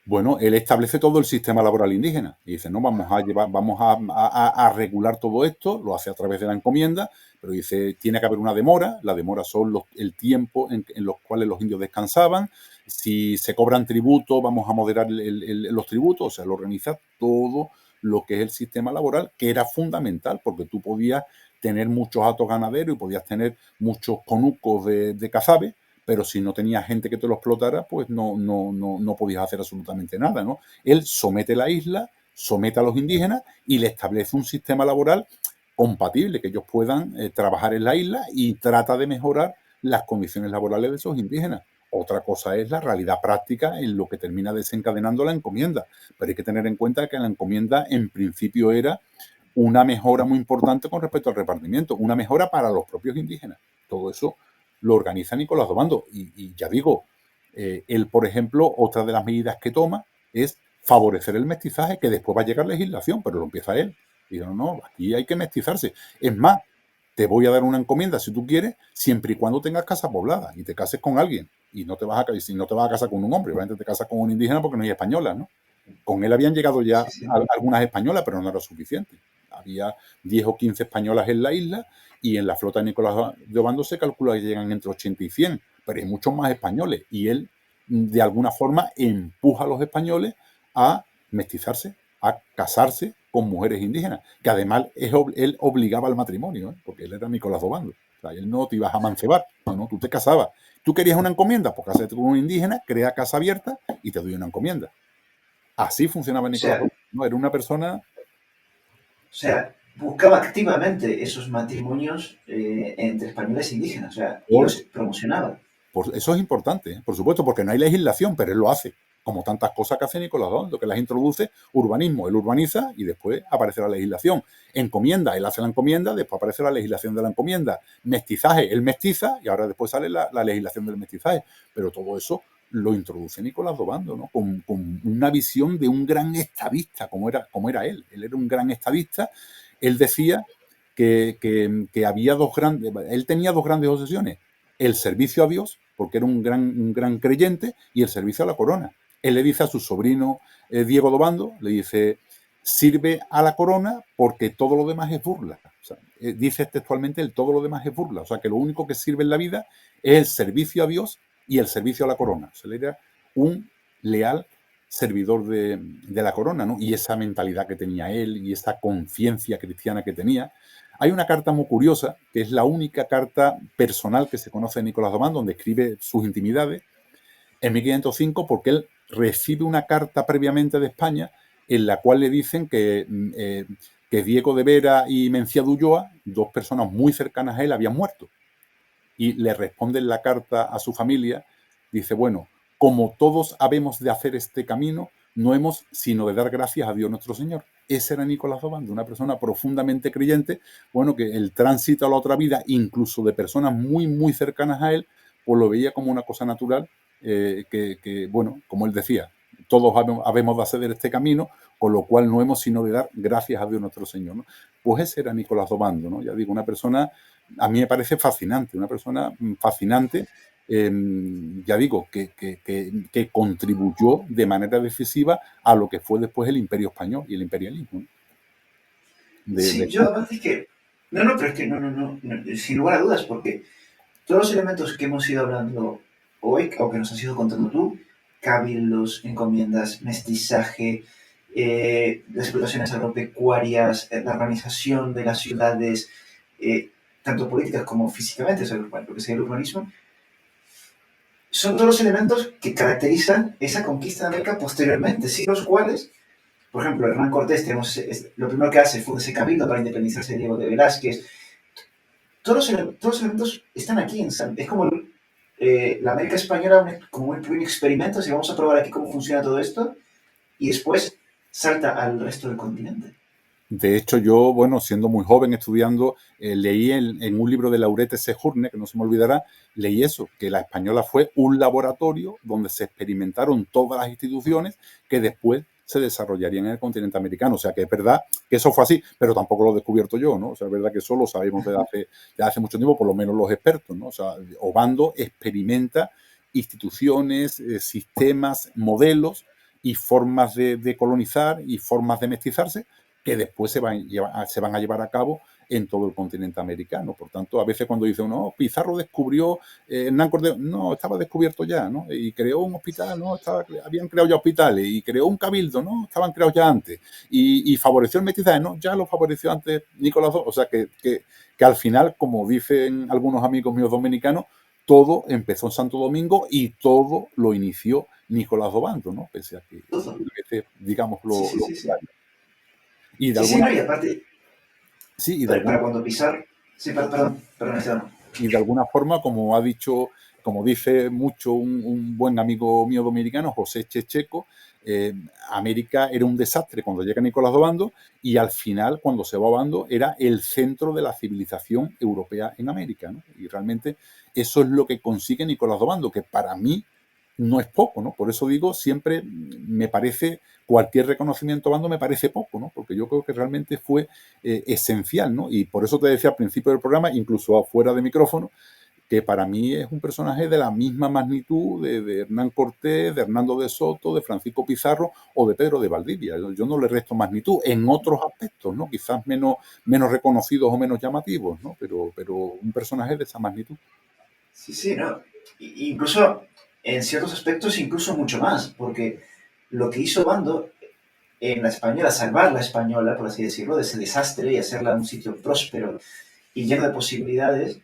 Bueno, él establece todo el sistema laboral indígena y dice, no, vamos a regular todo esto, lo hace a través de la encomienda, pero dice, tiene que haber una demora, la demora son el tiempo en los cuales los indios descansaban, si se cobran tributos, vamos a moderar los tributos, o sea, lo organiza todo lo que es el sistema laboral, que era fundamental, porque tú podías tener muchos hatos ganaderos y podías tener muchos conucos de cazabe, pero si no tenías gente que te lo explotara, pues no podías hacer absolutamente nada, ¿no? Él somete la isla, somete a los indígenas y le establece un sistema laboral compatible, que ellos puedan trabajar en la isla y trata de mejorar las condiciones laborales de esos indígenas. Otra cosa es la realidad práctica en lo que termina desencadenando la encomienda. Pero hay que tener en cuenta que la encomienda en principio era una mejora muy importante con respecto al repartimiento, una mejora para los propios indígenas. Todo eso lo organiza Nicolás Dobando. Y ya digo, él, por ejemplo, otra de las medidas que toma es favorecer el mestizaje, que después va a llegar legislación, pero lo empieza él. Y digo, no, aquí hay que mestizarse. Es más, te voy a dar una encomienda si tú quieres, siempre y cuando tengas casa poblada y te cases con alguien. Y no te vas a, si no te vas a casar con un hombre, obviamente te casas con un indígena porque no hay españolas, ¿no? Con él habían llegado ya Sí, sí. algunas españolas, pero no era suficiente. Había 10 o 15 españolas en la isla y en la flota de Nicolás de Obando se calcula que llegan entre 80 y 100, pero hay muchos más españoles y él de alguna forma empuja a los españoles a mestizarse, a casarse con mujeres indígenas, que además él obligaba al matrimonio, ¿eh? Porque él era Nicolás de Obando. O sea, él no te ibas a mancebar, no, tú te casabas. ¿Tú querías una encomienda? Pues cásate con un indígena, crea casa abierta y te doy una encomienda. Así funcionaba O Nicolás sea, Obando, ¿no? Era una persona. buscaba activamente esos matrimonios entre españoles e indígenas, o sea, y Por los promocionaba. Eso es importante, ¿eh? Por supuesto, porque no hay legislación, pero él lo hace, como tantas cosas que hace Nicolás II, que las introduce, urbanismo, él urbaniza y después aparece la legislación. Encomienda, él hace la encomienda, después aparece la legislación de la encomienda. Mestizaje, él mestiza y ahora después sale la legislación del mestizaje. Pero todo eso lo introduce Nicolás Dobando, ¿no? Con una visión de un gran estadista, como era él. Él era un gran estadista. Él decía que había él tenía dos grandes obsesiones: el servicio a Dios, porque era un gran creyente, y el servicio a la corona. Él le dice a su sobrino Diego Dobando, le dice, sirve a la corona porque todo lo demás es burla. O sea, dice textualmente, todo lo demás es burla. O sea, que lo único que sirve en la vida es el servicio a Dios y el servicio a la corona. O sea, él era un leal servidor de la corona, ¿no? Y esa mentalidad que tenía él y esa conciencia cristiana que tenía. Hay una carta muy curiosa, que es la única carta personal que se conoce de Nicolás Domán, donde escribe sus intimidades, en 1505, porque él recibe una carta previamente de España en la cual le dicen que Diego de Vera y Mencía de Ulloa, dos personas muy cercanas a él, habían muerto. Y le responde en la carta a su familia, dice, bueno, como todos habemos de hacer este camino, no hemos sino de dar gracias a Dios nuestro Señor. Ese era Nicolás Dobando, una persona profundamente creyente, bueno, que el tránsito a la otra vida, incluso de personas muy cercanas a él, pues lo veía como una cosa natural, bueno, como él decía, todos habemos de acceder a este camino, con lo cual no hemos sino de dar gracias a Dios nuestro Señor, ¿no? Pues ese era Nicolás Obando, ¿no? Ya digo, una persona, a mí me parece fascinante, una persona fascinante, ya digo, que contribuyó de manera decisiva a lo que fue después el Imperio Español y el imperialismo, ¿no? Sí, yo aparte es que... No, no, pero es que no, sin lugar a dudas, porque todos los elementos que hemos ido hablando hoy, o que nos has ido contando tú, cabildos, encomiendas, mestizaje, las explotaciones agropecuarias, la organización de las ciudades, tanto políticas como físicamente, o sea, bueno, lo que sea el urbanismo, son todos los elementos que caracterizan esa conquista de América posteriormente, sin los cuales, por ejemplo, Hernán Cortés, lo primero que hace fue ese cabildo para independizarse de Diego de Velázquez. Todos los elementos están aquí. Es como la América española, como un experimento, si vamos a probar aquí cómo funciona todo esto, y después salta al resto del continente. De hecho, yo, bueno, siendo muy joven estudiando, leí en un libro de Laurette Sejourne, que no se me olvidará, leí eso, que la española fue un laboratorio donde se experimentaron todas las instituciones que después se desarrollarían en el continente americano. O sea, que es verdad que eso fue así, pero tampoco lo he descubierto yo, ¿no? O sea, es verdad que eso lo sabemos desde hace mucho tiempo, por lo menos los expertos, ¿no? O sea, Obando experimenta instituciones, sistemas, modelos y formas de colonizar y formas de mestizarse que después se van a llevar a cabo en todo el continente americano. Por tanto, a veces cuando dice uno, oh, Pizarro descubrió Hernán Cortés, no, estaba descubierto ya, ¿no? Y creó un hospital, no, habían creado ya hospitales, y creó un cabildo, no, estaban creados ya antes, y favoreció el mestizaje, no, ya lo favoreció antes Nicolás II. O sea, que al final, como dicen algunos amigos míos dominicanos, todo empezó en Santo Domingo y todo lo inició Nicolás Obando, ¿no? Pese a que, Todo. digamos, Sí, sí, lo sí, sí. contrario. Y de Sí, sí, alguna no, y aparte, Sí, y de para alguna, cuando Pizarro... Sí, perdón, Esteban. y de alguna forma, como ha dicho, como dice mucho un buen amigo mío dominicano, José Checheco, eh, América era un desastre cuando llega Nicolás Obando, y al final, cuando se va Obando, era el centro de la civilización europea en América, ¿no? Y realmente eso es lo que consigue Nicolás Obando, que para mí no es poco, ¿no? Por eso digo, siempre me parece, cualquier reconocimiento a Obando me parece poco, ¿no? Porque yo creo que realmente fue esencial, ¿no? Y por eso te decía al principio del programa, incluso afuera de micrófono, que para mí es un personaje de la misma magnitud de Hernán Cortés, de Hernando de Soto, de Francisco Pizarro o de Pedro de Valdivia. Yo no le resto magnitud en otros aspectos, ¿no? Quizás menos reconocidos o menos llamativos, ¿no? Pero un personaje de esa magnitud. Sí, sí, no. Incluso, en ciertos aspectos, incluso mucho más, porque lo que hizo Bando en la española, salvar la española, por así decirlo, de ese desastre y hacerla un sitio próspero y lleno de posibilidades,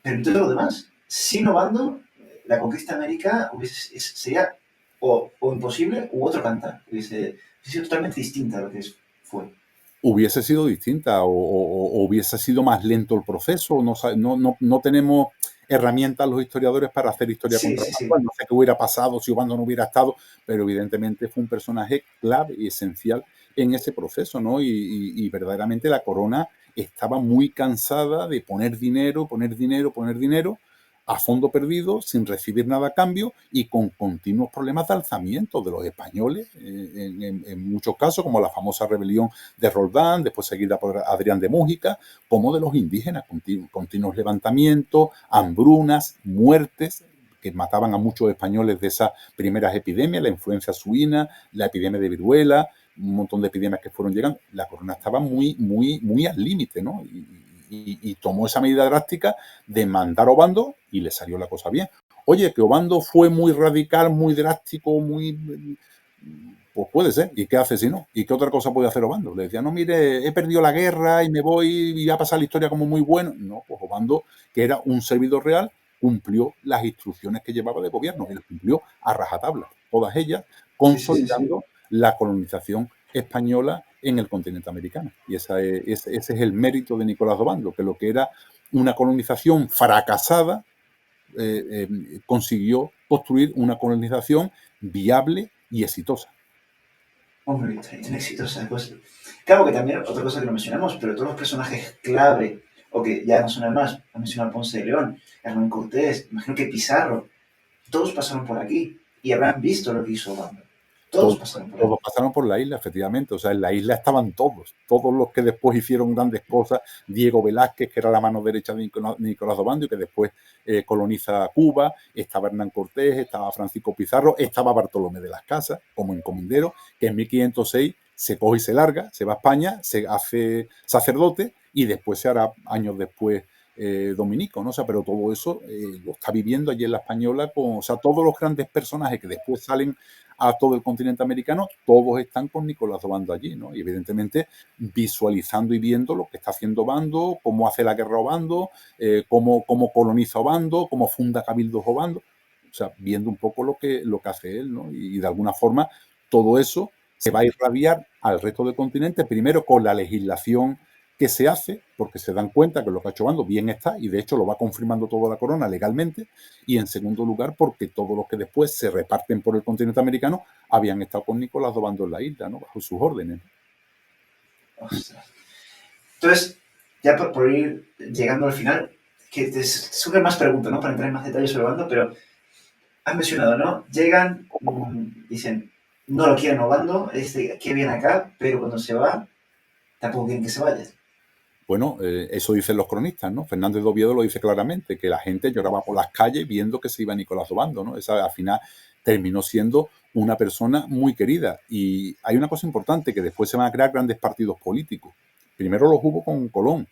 permitió todo lo demás. Sin Bando, la conquista de América sería o imposible u otro cantar. Hubiese sido totalmente distinta a lo que fue. Hubiese sido distinta o hubiese sido más lento el proceso. No tenemos herramientas los historiadores para hacer historia Sí, sí, contrafactual. sí. No sé qué hubiera pasado si Obando no hubiera estado, pero evidentemente fue un personaje clave y esencial en ese proceso, ¿no? Y verdaderamente la corona estaba muy cansada de poner dinero, poner dinero, poner dinero a fondo perdido, sin recibir nada a cambio y con continuos problemas de alzamiento de los españoles, en muchos casos, como la famosa rebelión de Roldán, después seguida por Adrián de Mújica, como de los indígenas, continuos levantamientos, hambrunas, muertes, que mataban a muchos españoles de esas primeras epidemias, la influenza suina, la epidemia de viruela, un montón de epidemias que fueron llegando. La corona estaba muy al límite, ¿no? Y tomó esa medida drástica de mandar a Obando y le salió la cosa bien. Oye, que Obando fue muy radical, muy drástico, pues puede ser. ¿Y qué hace si no? ¿Y qué otra cosa puede hacer Obando? Le decía, no, mire, he perdido la guerra y me voy y va a pasar la historia como muy bueno. No, pues Obando, que era un servidor real, cumplió las instrucciones que llevaba de gobierno y las cumplió a rajatabla, todas ellas Sí, sí, sí, sí. consolidando la colonización española en el continente americano. Y ese es el mérito de Nicolás Obando, que lo que era una colonización fracasada, consiguió construir una colonización viable y exitosa. Hombre, tan exitosa. Pues, claro que también, otra cosa que no mencionamos, pero todos los personajes clave, o que ya no suenan más, ha mencionado Ponce de León, Hernán Cortés, imagino que Pizarro, todos pasaron por aquí y habrán visto lo que hizo Obando. Todos pasaron por ahí. Todos pasaron por la isla, efectivamente. O sea, en la isla estaban todos los que después hicieron grandes cosas. Diego Velázquez, que era la mano derecha de Nicolás Obando y que después coloniza Cuba. Estaba Hernán Cortés, estaba Francisco Pizarro, estaba Bartolomé de las Casas como encomendero, que en 1506 se coge y se larga, se va a España, se hace sacerdote y después se hará años después dominico, ¿no? O sea, pero todo eso lo está viviendo allí en la Española, o sea, todos los grandes personajes que después salen a todo el continente americano, todos están con Nicolás Obando allí, ¿no? Y evidentemente visualizando y viendo lo que está haciendo Obando, cómo hace la guerra Obando, cómo coloniza Obando, cómo funda cabildos Obando, o sea, viendo un poco lo que hace él, ¿no? Y de alguna forma todo eso se va a irradiar al resto del continente, primero con la legislación que se hace, porque se dan cuenta que lo que ha hecho Obando bien está, y de hecho lo va confirmando toda la corona legalmente, y en segundo lugar porque todos los que después se reparten por el continente americano habían estado con Nicolás Obando en la isla, ¿no? Bajo sus órdenes. Ostras. Entonces, ya por ir llegando al final, que te surgen más preguntas, ¿no? Para entrar en más detalles sobre Obando, pero has mencionado, ¿no? Llegan, dicen, no lo quieren Obando, que viene acá, pero cuando se va, tampoco quieren que se vaya. Bueno, eso dicen los cronistas, ¿no? Fernández de Oviedo lo dice claramente, que la gente lloraba por las calles viendo que se iba Nicolás Obando, ¿no? Esa al final terminó siendo una persona muy querida. Y hay una cosa importante, que después se van a crear grandes partidos políticos. Primero los hubo con Colón.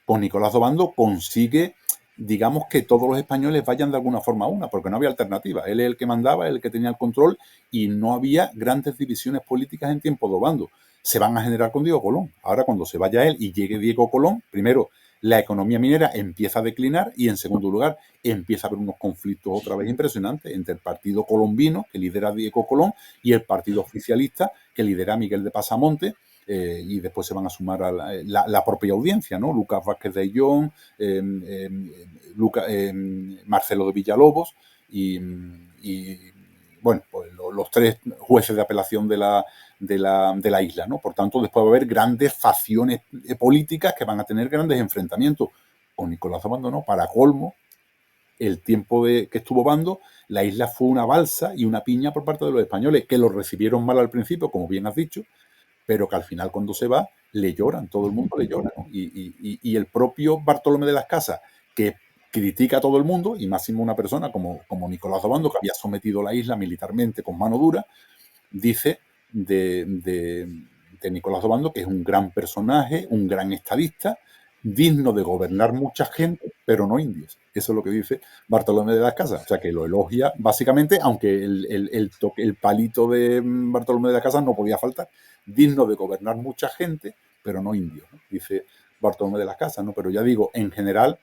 Con Nicolás Obando consigue, digamos, que todos los españoles vayan de alguna forma a una, porque no había alternativa. Él es el que mandaba, el que tenía el control, y no había grandes divisiones políticas en tiempo de Obando. Se van a generar con Diego Colón. Ahora, cuando se vaya él y llegue Diego Colón, primero, la economía minera empieza a declinar y, en segundo lugar, empieza a haber unos conflictos otra vez impresionantes entre el partido colombino, que lidera Diego Colón, y el partido oficialista, que lidera Miguel de Pasamonte, y después se van a sumar a la propia audiencia, ¿no? Lucas Vázquez de Ayllón, Marcelo de Villalobos y bueno, pues los tres jueces de apelación de la isla, ¿no? Por tanto, después va a haber grandes facciones políticas que van a tener grandes enfrentamientos. Con Nicolás Obando, ¿no? Para colmo, el tiempo que estuvo Obando, la isla fue una balsa y una piña por parte de los españoles, que lo recibieron mal al principio, como bien has dicho, pero que al final, cuando se va, le lloran, todo el mundo le llora, ¿no? Y el propio Bartolomé de las Casas, que critica a todo el mundo, y máximo una persona como Nicolás Obando, que había sometido la isla militarmente con mano dura, dice de Nicolás Obando que es un gran personaje, un gran estadista, digno de gobernar mucha gente, pero no indios. Eso es lo que dice Bartolomé de las Casas. O sea, que lo elogia básicamente, aunque el palito de Bartolomé de las Casas no podía faltar. Digno de gobernar mucha gente, pero no indios, ¿no? Dice Bartolomé de las Casas, ¿no? Pero ya digo, en general,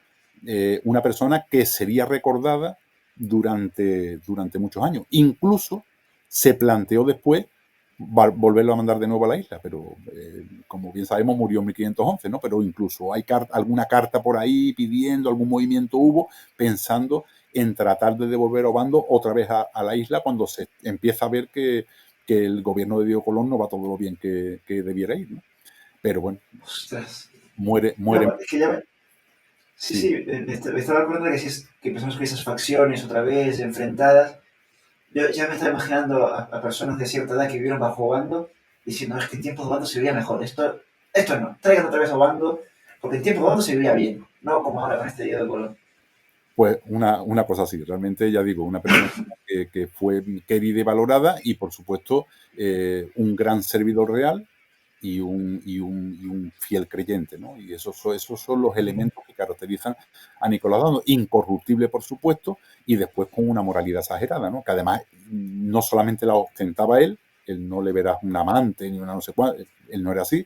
una persona que sería recordada durante muchos años. Incluso se planteó después volverlo a mandar de nuevo a la isla, pero como bien sabemos murió en 1511, ¿no? Pero incluso hay alguna carta por ahí pidiendo, algún movimiento hubo, pensando en tratar de devolver a Obando otra vez a la isla cuando se empieza a ver que el gobierno de Diego Colón no va todo lo bien que debiera ir, ¿no? Pero bueno, Ostras. muere. No, es que ya me... Sí, Sí. sí, me estaba acordando que, si es, que empezamos con esas facciones otra vez, enfrentadas. Yo ya me estaba imaginando a personas de cierta edad que vivieron bajo Obando diciendo, es que en tiempos de Obando se vivía mejor. Esto no, traigan otra vez a Obando, porque en tiempos de Obando se vivía bien, no como ahora con este día de Colón. Pues una cosa así, realmente ya digo, una persona que fue querida y valorada y por supuesto un gran servidor real y un fiel creyente, ¿no? Y esos son los elementos que caracterizan a Nicolás Obando, incorruptible por supuesto y después con una moralidad exagerada, ¿no? Que además no solamente la ostentaba él no le verás un amante ni una no sé cuál, él no era así,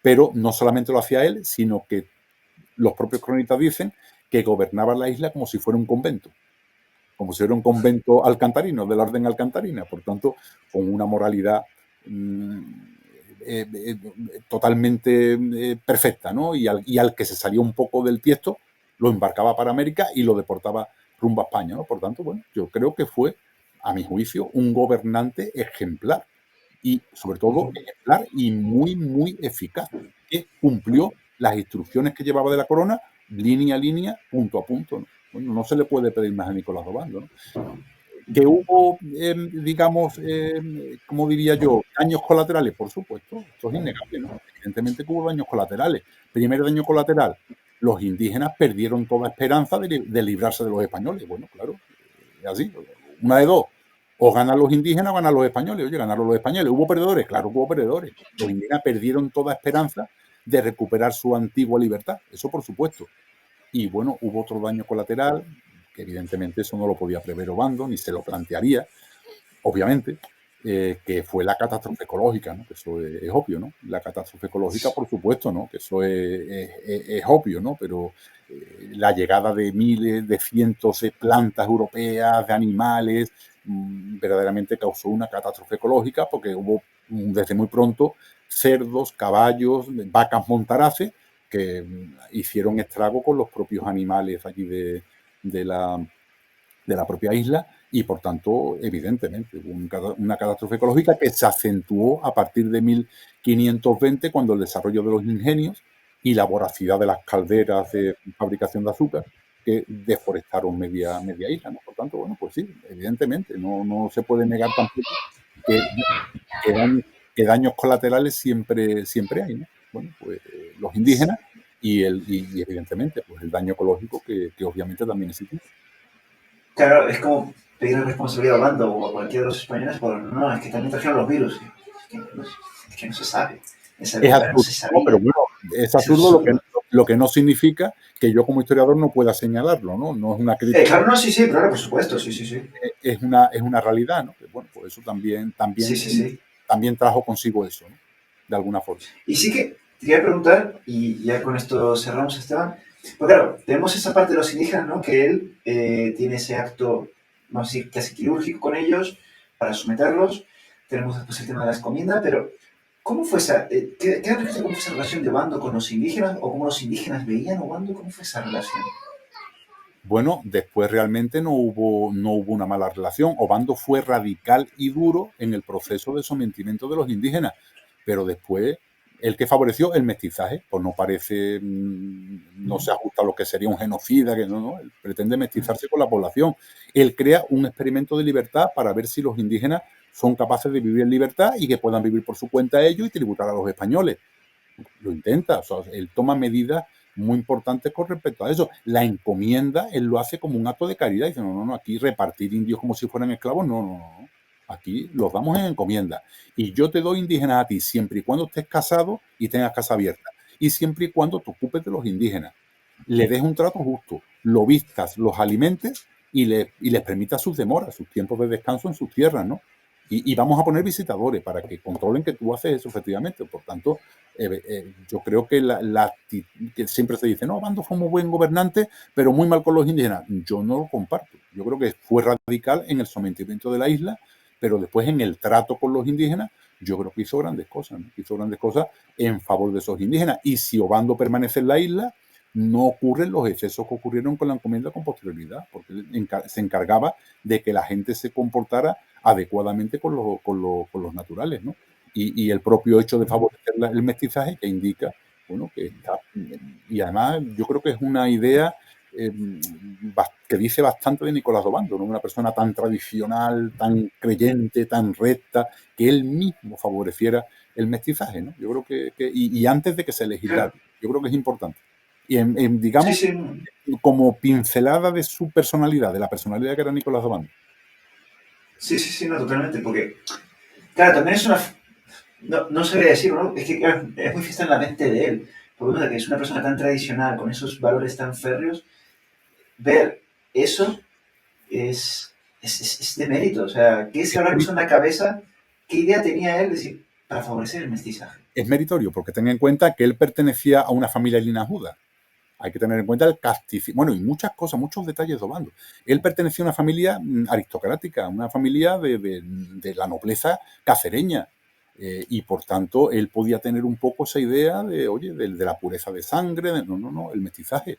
pero no solamente lo hacía él, sino que los propios cronistas dicen que gobernaba la isla como si fuera un convento, como si fuera un convento alcantarino, de la orden alcantarina, por tanto, con una moralidad totalmente perfecta, ¿no? Y al que se salió un poco del tiesto, lo embarcaba para América y lo deportaba rumbo a España, ¿no? Por tanto, bueno, yo creo que fue, a mi juicio, un gobernante ejemplar y, sobre todo, ejemplar y muy, muy eficaz, que cumplió las instrucciones que llevaba de la corona línea a línea, punto a punto, ¿no? Bueno, no se le puede pedir más a Nicolás Obando, ¿no? Que hubo, digamos, ¿cómo diría yo? Daños colaterales, por supuesto, esto es innegable, ¿no? Evidentemente que hubo daños colaterales. Primer daño colateral, los indígenas perdieron toda esperanza de librarse de los españoles. Bueno, claro, es así, una de dos. O ganan los indígenas o ganan los españoles. Oye, ganaron los españoles. ¿Hubo perdedores? Claro que hubo perdedores. Los indígenas perdieron toda esperanza de recuperar su antigua libertad. Eso por supuesto. Y bueno, hubo otro daño colateral, que evidentemente eso no lo podía prever Obando, ni se lo plantearía, obviamente, que fue la catástrofe ecológica, ¿no? Que eso es obvio, ¿no? La catástrofe ecológica, por supuesto, ¿no? Que eso es obvio, ¿no? Pero la llegada de miles, de cientos de plantas europeas, de animales, verdaderamente causó una catástrofe ecológica porque hubo desde muy pronto cerdos, caballos, vacas montaraces que hicieron estrago con los propios animales allí de la propia isla y, por tanto, evidentemente, hubo una catástrofe ecológica que se acentuó a partir de 1520, cuando el desarrollo de los ingenios y la voracidad de las calderas de fabricación de azúcar que deforestaron media isla, ¿no? Por tanto, bueno, pues sí, evidentemente, no se puede negar tampoco que, que, daños, que daños colaterales siempre hay, ¿no? Bueno, pues los indígenas y evidentemente pues el daño ecológico que obviamente también existe. Claro, es como pedir responsabilidad a Obando o a cualquiera de los españoles por, no, es que también trajeron los virus. Es que no se sabe. En esa Es época no absurdo, se ¿no? Pero sabía. bueno, es Es absurdo absurdo. lo que no significa que yo como historiador no pueda señalarlo, ¿no? No es una crítica, Claro, no, sí, sí, claro, por supuesto, sí, sí, sí. es una realidad, ¿no? Que, bueno, pues eso Sí, sí, sí. también trajo consigo eso, ¿no? De alguna forma. Y sí que te quería preguntar, y ya con esto cerramos, Esteban, pues claro, tenemos esa parte de los indígenas, ¿no? Que él tiene ese acto, vamos a decir, casi quirúrgico con ellos para someterlos. Tenemos después el tema de la encomienda, pero ¿cómo fue esa, qué registro cómo fue esa relación de Obando con los indígenas o cómo los indígenas veían a Obando? ¿Cómo fue esa relación? Bueno, después realmente no hubo una mala relación. Obando fue radical y duro en el proceso de sometimiento de los indígenas, pero después el que favoreció el mestizaje, pues no parece, no se ajusta a lo que sería un genocida, que no, él pretende mestizarse con la población. Él crea un experimento de libertad para ver si los indígenas son capaces de vivir en libertad y que puedan vivir por su cuenta ellos y tributar a los españoles. Lo intenta, o sea, él toma medidas muy importantes con respecto a eso. La encomienda, él lo hace como un acto de caridad. Dice, no, aquí repartir indios como si fueran esclavos, no. Aquí los damos en encomienda. Y yo te doy indígenas a ti siempre y cuando estés casado y tengas casa abierta. Y siempre y cuando te ocupes de los indígenas. Le des un trato justo, lo vistas, los alimentes y les permitas sus demoras, sus tiempos de descanso en sus tierras, ¿no? Y vamos a poner visitadores para que controlen que tú haces eso efectivamente. Por tanto, yo creo que que siempre se dice, no, Obando fue muy buen gobernante, pero muy mal con los indígenas. Yo no lo comparto. Yo creo que fue radical en el sometimiento de la isla, pero después en el trato con los indígenas, yo creo que hizo grandes cosas, ¿no? Hizo grandes cosas en favor de esos indígenas. Y si Obando permanece en la isla, no ocurren los excesos que ocurrieron con la encomienda con posterioridad, porque él se encargaba de que la gente se comportara adecuadamente con los naturales, ¿no? Y el propio hecho de favorecer el mestizaje que indica, bueno, que está, y además yo creo que es una idea que dice bastante de Nicolás Obando, ¿no? Una persona tan tradicional, tan creyente, tan recta, que él mismo favoreciera el mestizaje, ¿no? Yo creo y antes de que se legislara, Claro, yo creo que es importante. Y sí, digamos, sí, como pincelada de su personalidad, de la personalidad que era Nicolás Obando. sí, sí, sí, no, totalmente, porque, claro, también es una, no, no sabría decirlo, ¿no? Es que claro, es muy fiesta en la mente de él, porque que es una persona tan tradicional, con esos valores tan férreos, ver eso es de mérito. O sea, ¿qué se habrá puesto en la cabeza? ¿Qué idea tenía él decir, para favorecer el mestizaje? Es meritorio, porque tenga en cuenta que él pertenecía a una familia linajuda. Hay que tener en cuenta el casticismo, bueno, y muchas cosas, muchos detalles de Obando. Él pertenecía a una familia aristocrática, una familia de la nobleza cacereña, y por tanto él podía tener un poco esa idea de, oye, de la pureza de sangre, no, el mestizaje.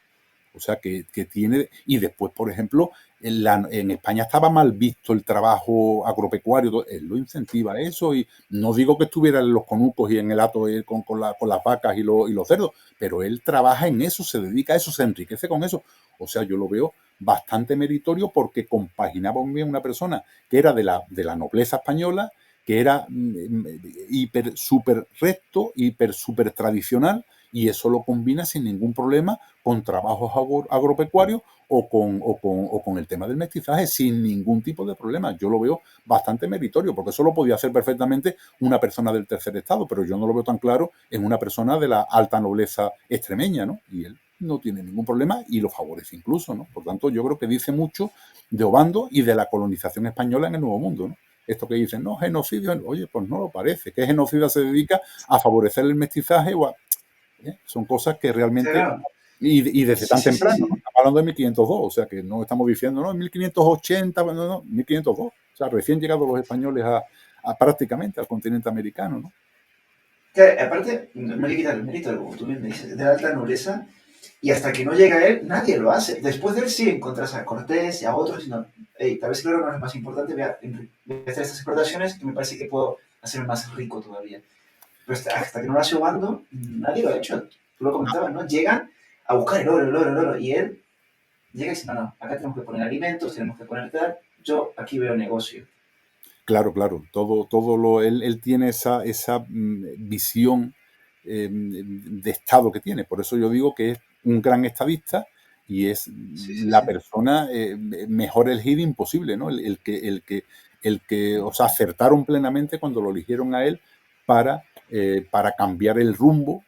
O sea, que tiene. Y después, por ejemplo, en España estaba mal visto el trabajo agropecuario. Él lo incentiva a eso. Y no digo que estuviera en los conucos y en el hato con las vacas y los cerdos, pero él trabaja en eso, se dedica a eso, se enriquece con eso. O sea, yo lo veo bastante meritorio porque compaginaba muy bien una persona que era de la nobleza española, que era hiper, súper recto, hiper, súper tradicional, y eso lo combina sin ningún problema con trabajos agropecuarios o con el tema del mestizaje sin ningún tipo de problema. Yo lo veo bastante meritorio, porque eso lo podía hacer perfectamente una persona del tercer estado, pero yo no lo veo tan claro en una persona de la alta nobleza extremeña, ¿no? Y él no tiene ningún problema y lo favorece incluso, ¿no? Por tanto, yo creo que dice mucho de Obando y de la colonización española en el Nuevo Mundo, ¿no? Esto que dicen, no, genocidio, oye, pues no lo parece. ¿Qué genocida se dedica a favorecer el mestizaje o a, son cosas que realmente, Claro. y desde Sí, tan sí, sí, temprano, ¿no? sí. Estamos hablando de 1502, o sea que no estamos diciendo, no, en 1580, no, no, 1502, o sea, recién llegados los españoles a prácticamente al continente americano, ¿no? Que, aparte, no hay que quitar el mérito, como tú bien me dices, de la alta nobleza, y hasta que no llega él, nadie lo hace. Después de él sí encuentras a Cortés y a otros, y no, hey, tal vez el oro no es lo más importante, voy a hacer estas explotaciones que me parece que puedo hacerme más rico todavía. Pero hasta que no lo hace Obando, nadie lo ha hecho. Tú lo comentabas, ¿no? Llegan a buscar el oro, el oro, el oro, y él llega y dice, no, no, acá tenemos que poner alimentos, tenemos que poner tal, yo aquí veo negocio. Claro, claro, él tiene esa visión de Estado que tiene. Por eso yo digo que es un gran estadista y es Sí, sí, la sí. persona mejor elegida imposible, ¿no? El que, o sea, acertaron plenamente cuando lo eligieron a él para cambiar el rumbo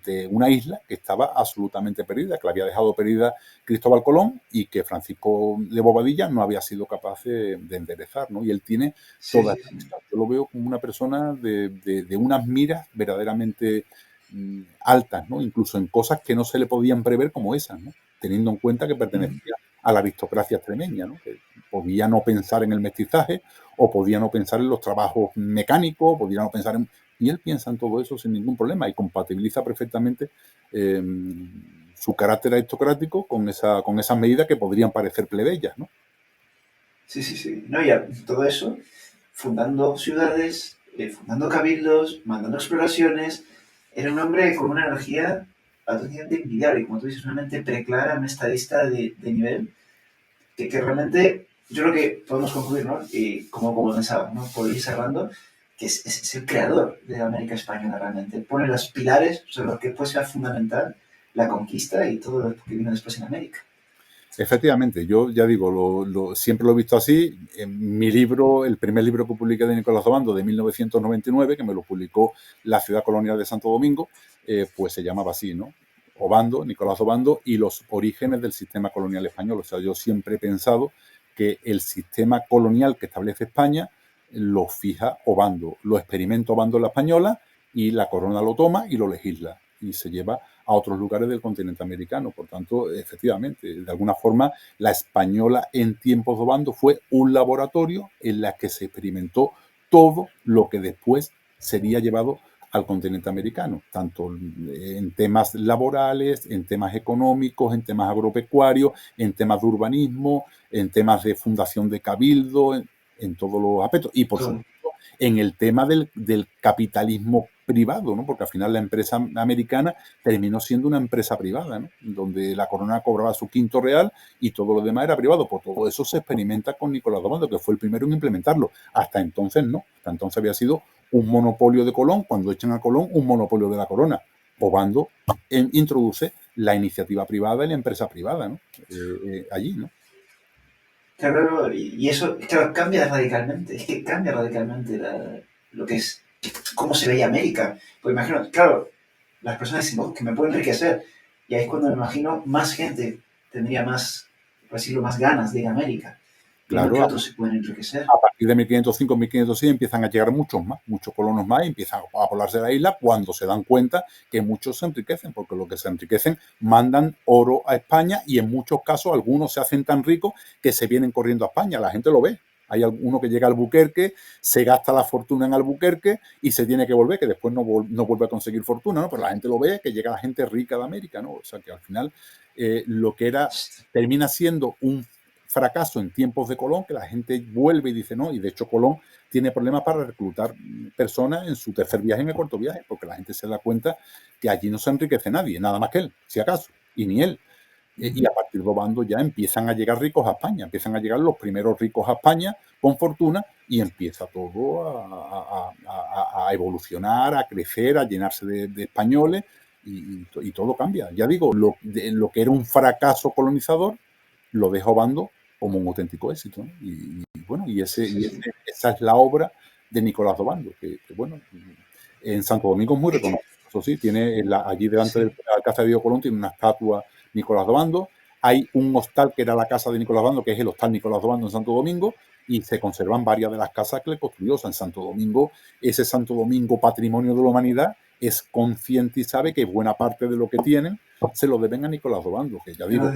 de una isla que estaba absolutamente perdida, que la había dejado perdida Cristóbal Colón y que Francisco de Bobadilla no había sido capaz de enderezar, ¿no? Y él tiene Sí, toda sí, esta sí. amistad. Yo lo veo como una persona de unas miras verdaderamente altas, ¿no? Incluso en cosas que no se le podían prever como esas, ¿no? Teniendo en cuenta que Mm. pertenecía a la aristocracia extremeña, ¿no? Que podía no pensar en el mestizaje o podía no pensar en los trabajos mecánicos, podía no pensar en... Y él piensa en todo eso sin ningún problema y compatibiliza perfectamente eh, su carácter aristocrático con esas medidas que podrían parecer plebeyas, ¿no? Sí, sí, sí. No, ya, todo eso, fundando ciudades, fundando cabildos, mandando exploraciones. Era un hombre con una energía absolutamente envidiable. Y como tú dices, una mente preclara, un estadista de nivel, que realmente yo creo que podemos concluir, ¿no? Y como pensaba, ¿no? Por ir cerrando, que es el creador de la América Española realmente. Pone los pilares sobre los que después sea fundamental la conquista y todo lo que vino después en América. Efectivamente, yo ya digo, siempre lo he visto así. En mi libro, el primer libro que publiqué de Nicolás Obando, de 1999, que me lo publicó la ciudad colonial de Santo Domingo, pues se llamaba así, ¿no? Obando, Nicolás Obando y los orígenes del sistema colonial español. O sea, yo siempre he pensado que el sistema colonial que establece España lo fija Obando, lo experimenta Obando en la española y la corona lo toma y lo legisla y se lleva a otros lugares del continente americano. Por tanto, efectivamente, de alguna forma, la española en tiempos de Obando fue un laboratorio en la que se experimentó todo lo que después sería llevado al continente americano, tanto en temas laborales, en temas económicos, en temas agropecuarios, en temas de urbanismo, en temas de fundación de cabildo, en todos los aspectos. Y por Todo. supuesto, en el tema del capitalismo privado, ¿no? Porque al final la empresa americana terminó siendo una empresa privada, ¿no? Donde la corona cobraba su quinto real y todo lo demás era privado. Por todo eso se experimenta con Nicolás II, que fue el primero en implementarlo. Hasta entonces no. Hasta entonces había sido un monopolio de Colón, cuando echan a Colón, un monopolio de la corona. Obando introduce la iniciativa privada y la empresa privada, ¿no? Allí, ¿no? Claro, y eso, claro, cambia radicalmente, es que cambia radicalmente lo que es, cómo se veía América. Pues imagino, claro, las personas dicen, "Oh, que me puedo enriquecer". Y ahí es cuando me imagino más gente tendría más, por decirlo, más ganas de ir a América, viendo que Claro, otros se pueden enriquecer. a partir de 1505, 1506 empiezan a llegar muchos colonos más y empiezan a poblarse la isla cuando se dan cuenta que muchos se enriquecen, porque los que se enriquecen mandan oro a España y en muchos casos algunos se hacen tan ricos que se vienen corriendo a España, la gente lo ve. Hay uno que llega a Albuquerque, se gasta la fortuna en Albuquerque y se tiene que volver, que después no vuelve a conseguir fortuna, ¿no? Pero la gente lo ve, que llega la gente rica de América, ¿no? O sea que al final lo que era termina siendo un fracaso en tiempos de Colón, que la gente vuelve y dice no, y de hecho Colón tiene problemas para reclutar personas en su tercer viaje, en el cuarto viaje, porque la gente se da cuenta que allí no se enriquece nadie, nada más que él, si acaso, y ni él. Y a partir de Obando ya empiezan a llegar ricos a España, empiezan a llegar los primeros ricos a España con fortuna y empieza todo a evolucionar, a crecer, a llenarse de españoles y todo cambia. Ya digo, lo que era un fracaso colonizador lo deja Obando como un auténtico éxito, ¿no? Bueno, esa es la obra de Nicolás de Obando, que bueno, en Santo Domingo es muy reconocido. Eso sí, tiene allí delante del Alcázar de Diego Colón tiene una estatua Nicolás de Obando. Hay un hostal que era la casa de Nicolás de Obando, que es el hostal Nicolás de Obando en Santo Domingo, y se conservan varias de las casas que le construyó. O sea, en Santo Domingo, ese Santo Domingo patrimonio de la humanidad es consciente y sabe que buena parte de lo que tienen se lo deben a Nicolás de Obando, que ya digo,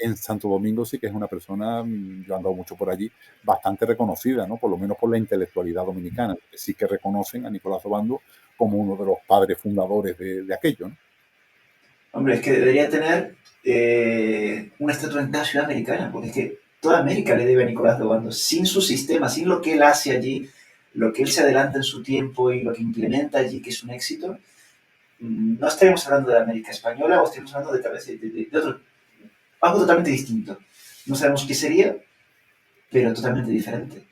en Santo Domingo sí que es una persona, yo he andado mucho por allí, bastante reconocida, ¿no? Por lo menos por la intelectualidad dominicana, que sí que reconocen a Nicolás Obando como uno de los padres fundadores de aquello, ¿no? Hombre, es que debería tener una estatua en cada ciudad americana, porque es que toda América le debe a Nicolás de Obando. Sin su sistema, sin lo que él hace allí, lo que él se adelanta en su tiempo y lo que implementa allí, que es un éxito, no estaríamos hablando de América Española o estaríamos hablando de, tal vez, de otro, algo totalmente distinto. No sabemos qué sería, pero totalmente diferente.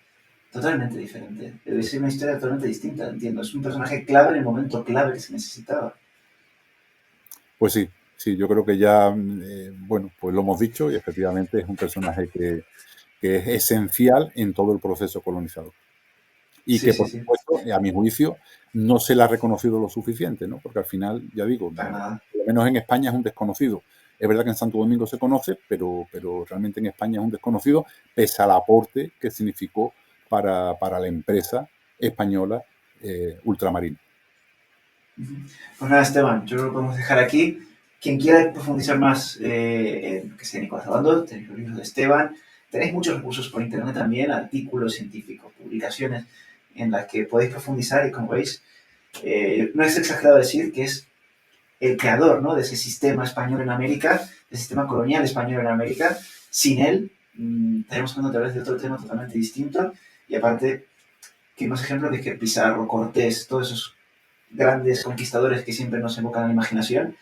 Totalmente diferente. Debe ser una historia totalmente distinta, entiendo. Es un personaje clave en el momento clave que se necesitaba. Pues sí, sí, yo creo que ya, bueno, pues lo hemos dicho y efectivamente es un personaje que es esencial en todo el proceso colonizador. Y Sí, que, sí, por sí. supuesto, a mi juicio, no se le ha reconocido lo suficiente, ¿no? Porque al final, ya digo, Para nada. por lo menos en España es un desconocido. Es verdad que en Santo Domingo se conoce, pero realmente en España es un desconocido, pese al aporte que significó para la empresa española ultramarina. Pues nada, Esteban, yo creo que lo podemos dejar aquí. Quien quiera profundizar más en que sea Nicolás Obando, tenéis los libros de Esteban, tenéis muchos recursos por internet también, artículos científicos, publicaciones en las que podéis profundizar y como veis, no es exagerado decir que es el creador, ¿no?, de ese sistema español en América, del sistema colonial español en América. Sin él, estaríamos hablando tal vez de otro tema totalmente distinto y aparte, que más ejemplo que Pizarro, Cortés, todos esos grandes conquistadores que siempre nos evocan a la imaginación,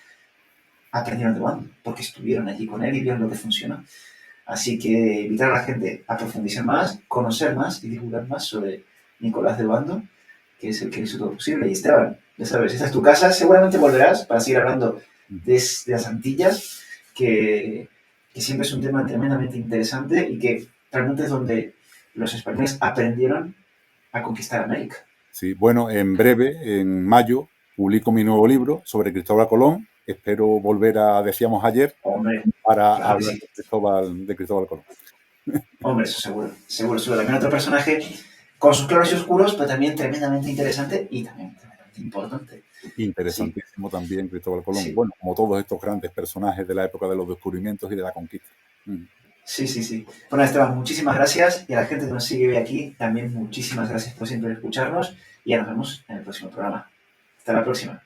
aprendieron de Obando, porque estuvieron allí con él y vieron lo que funciona. Así que invitar a la gente a profundizar más, conocer más y divulgar más sobre Nicolás de Obando, que es el que hizo todo posible. Y Esteban, ya sabes, esta es tu casa, seguramente volverás para seguir hablando de las Antillas, que siempre es un tema tremendamente interesante y que realmente es donde los españoles aprendieron a conquistar América. Sí, bueno, en breve, en mayo, publico mi nuevo libro sobre Cristóbal Colón. Espero volver a, decíamos ayer, Hombre, para claro que hablar sí. de Cristóbal Colón. Hombre, eso seguro. Seguro, seguro. También otro personaje con sus claros y oscuros, pero también tremendamente interesante y también tremendamente importante. Sí, Interesantísimo también Cristóbal Colón. sí. Bueno, como todos estos grandes personajes de la época de los descubrimientos y de la conquista. Sí, sí, sí. Bueno, Esteban, muchísimas gracias. Y a la gente que nos sigue hoy aquí, también muchísimas gracias por siempre escucharnos. Y ya nos vemos en el próximo programa. Hasta la próxima.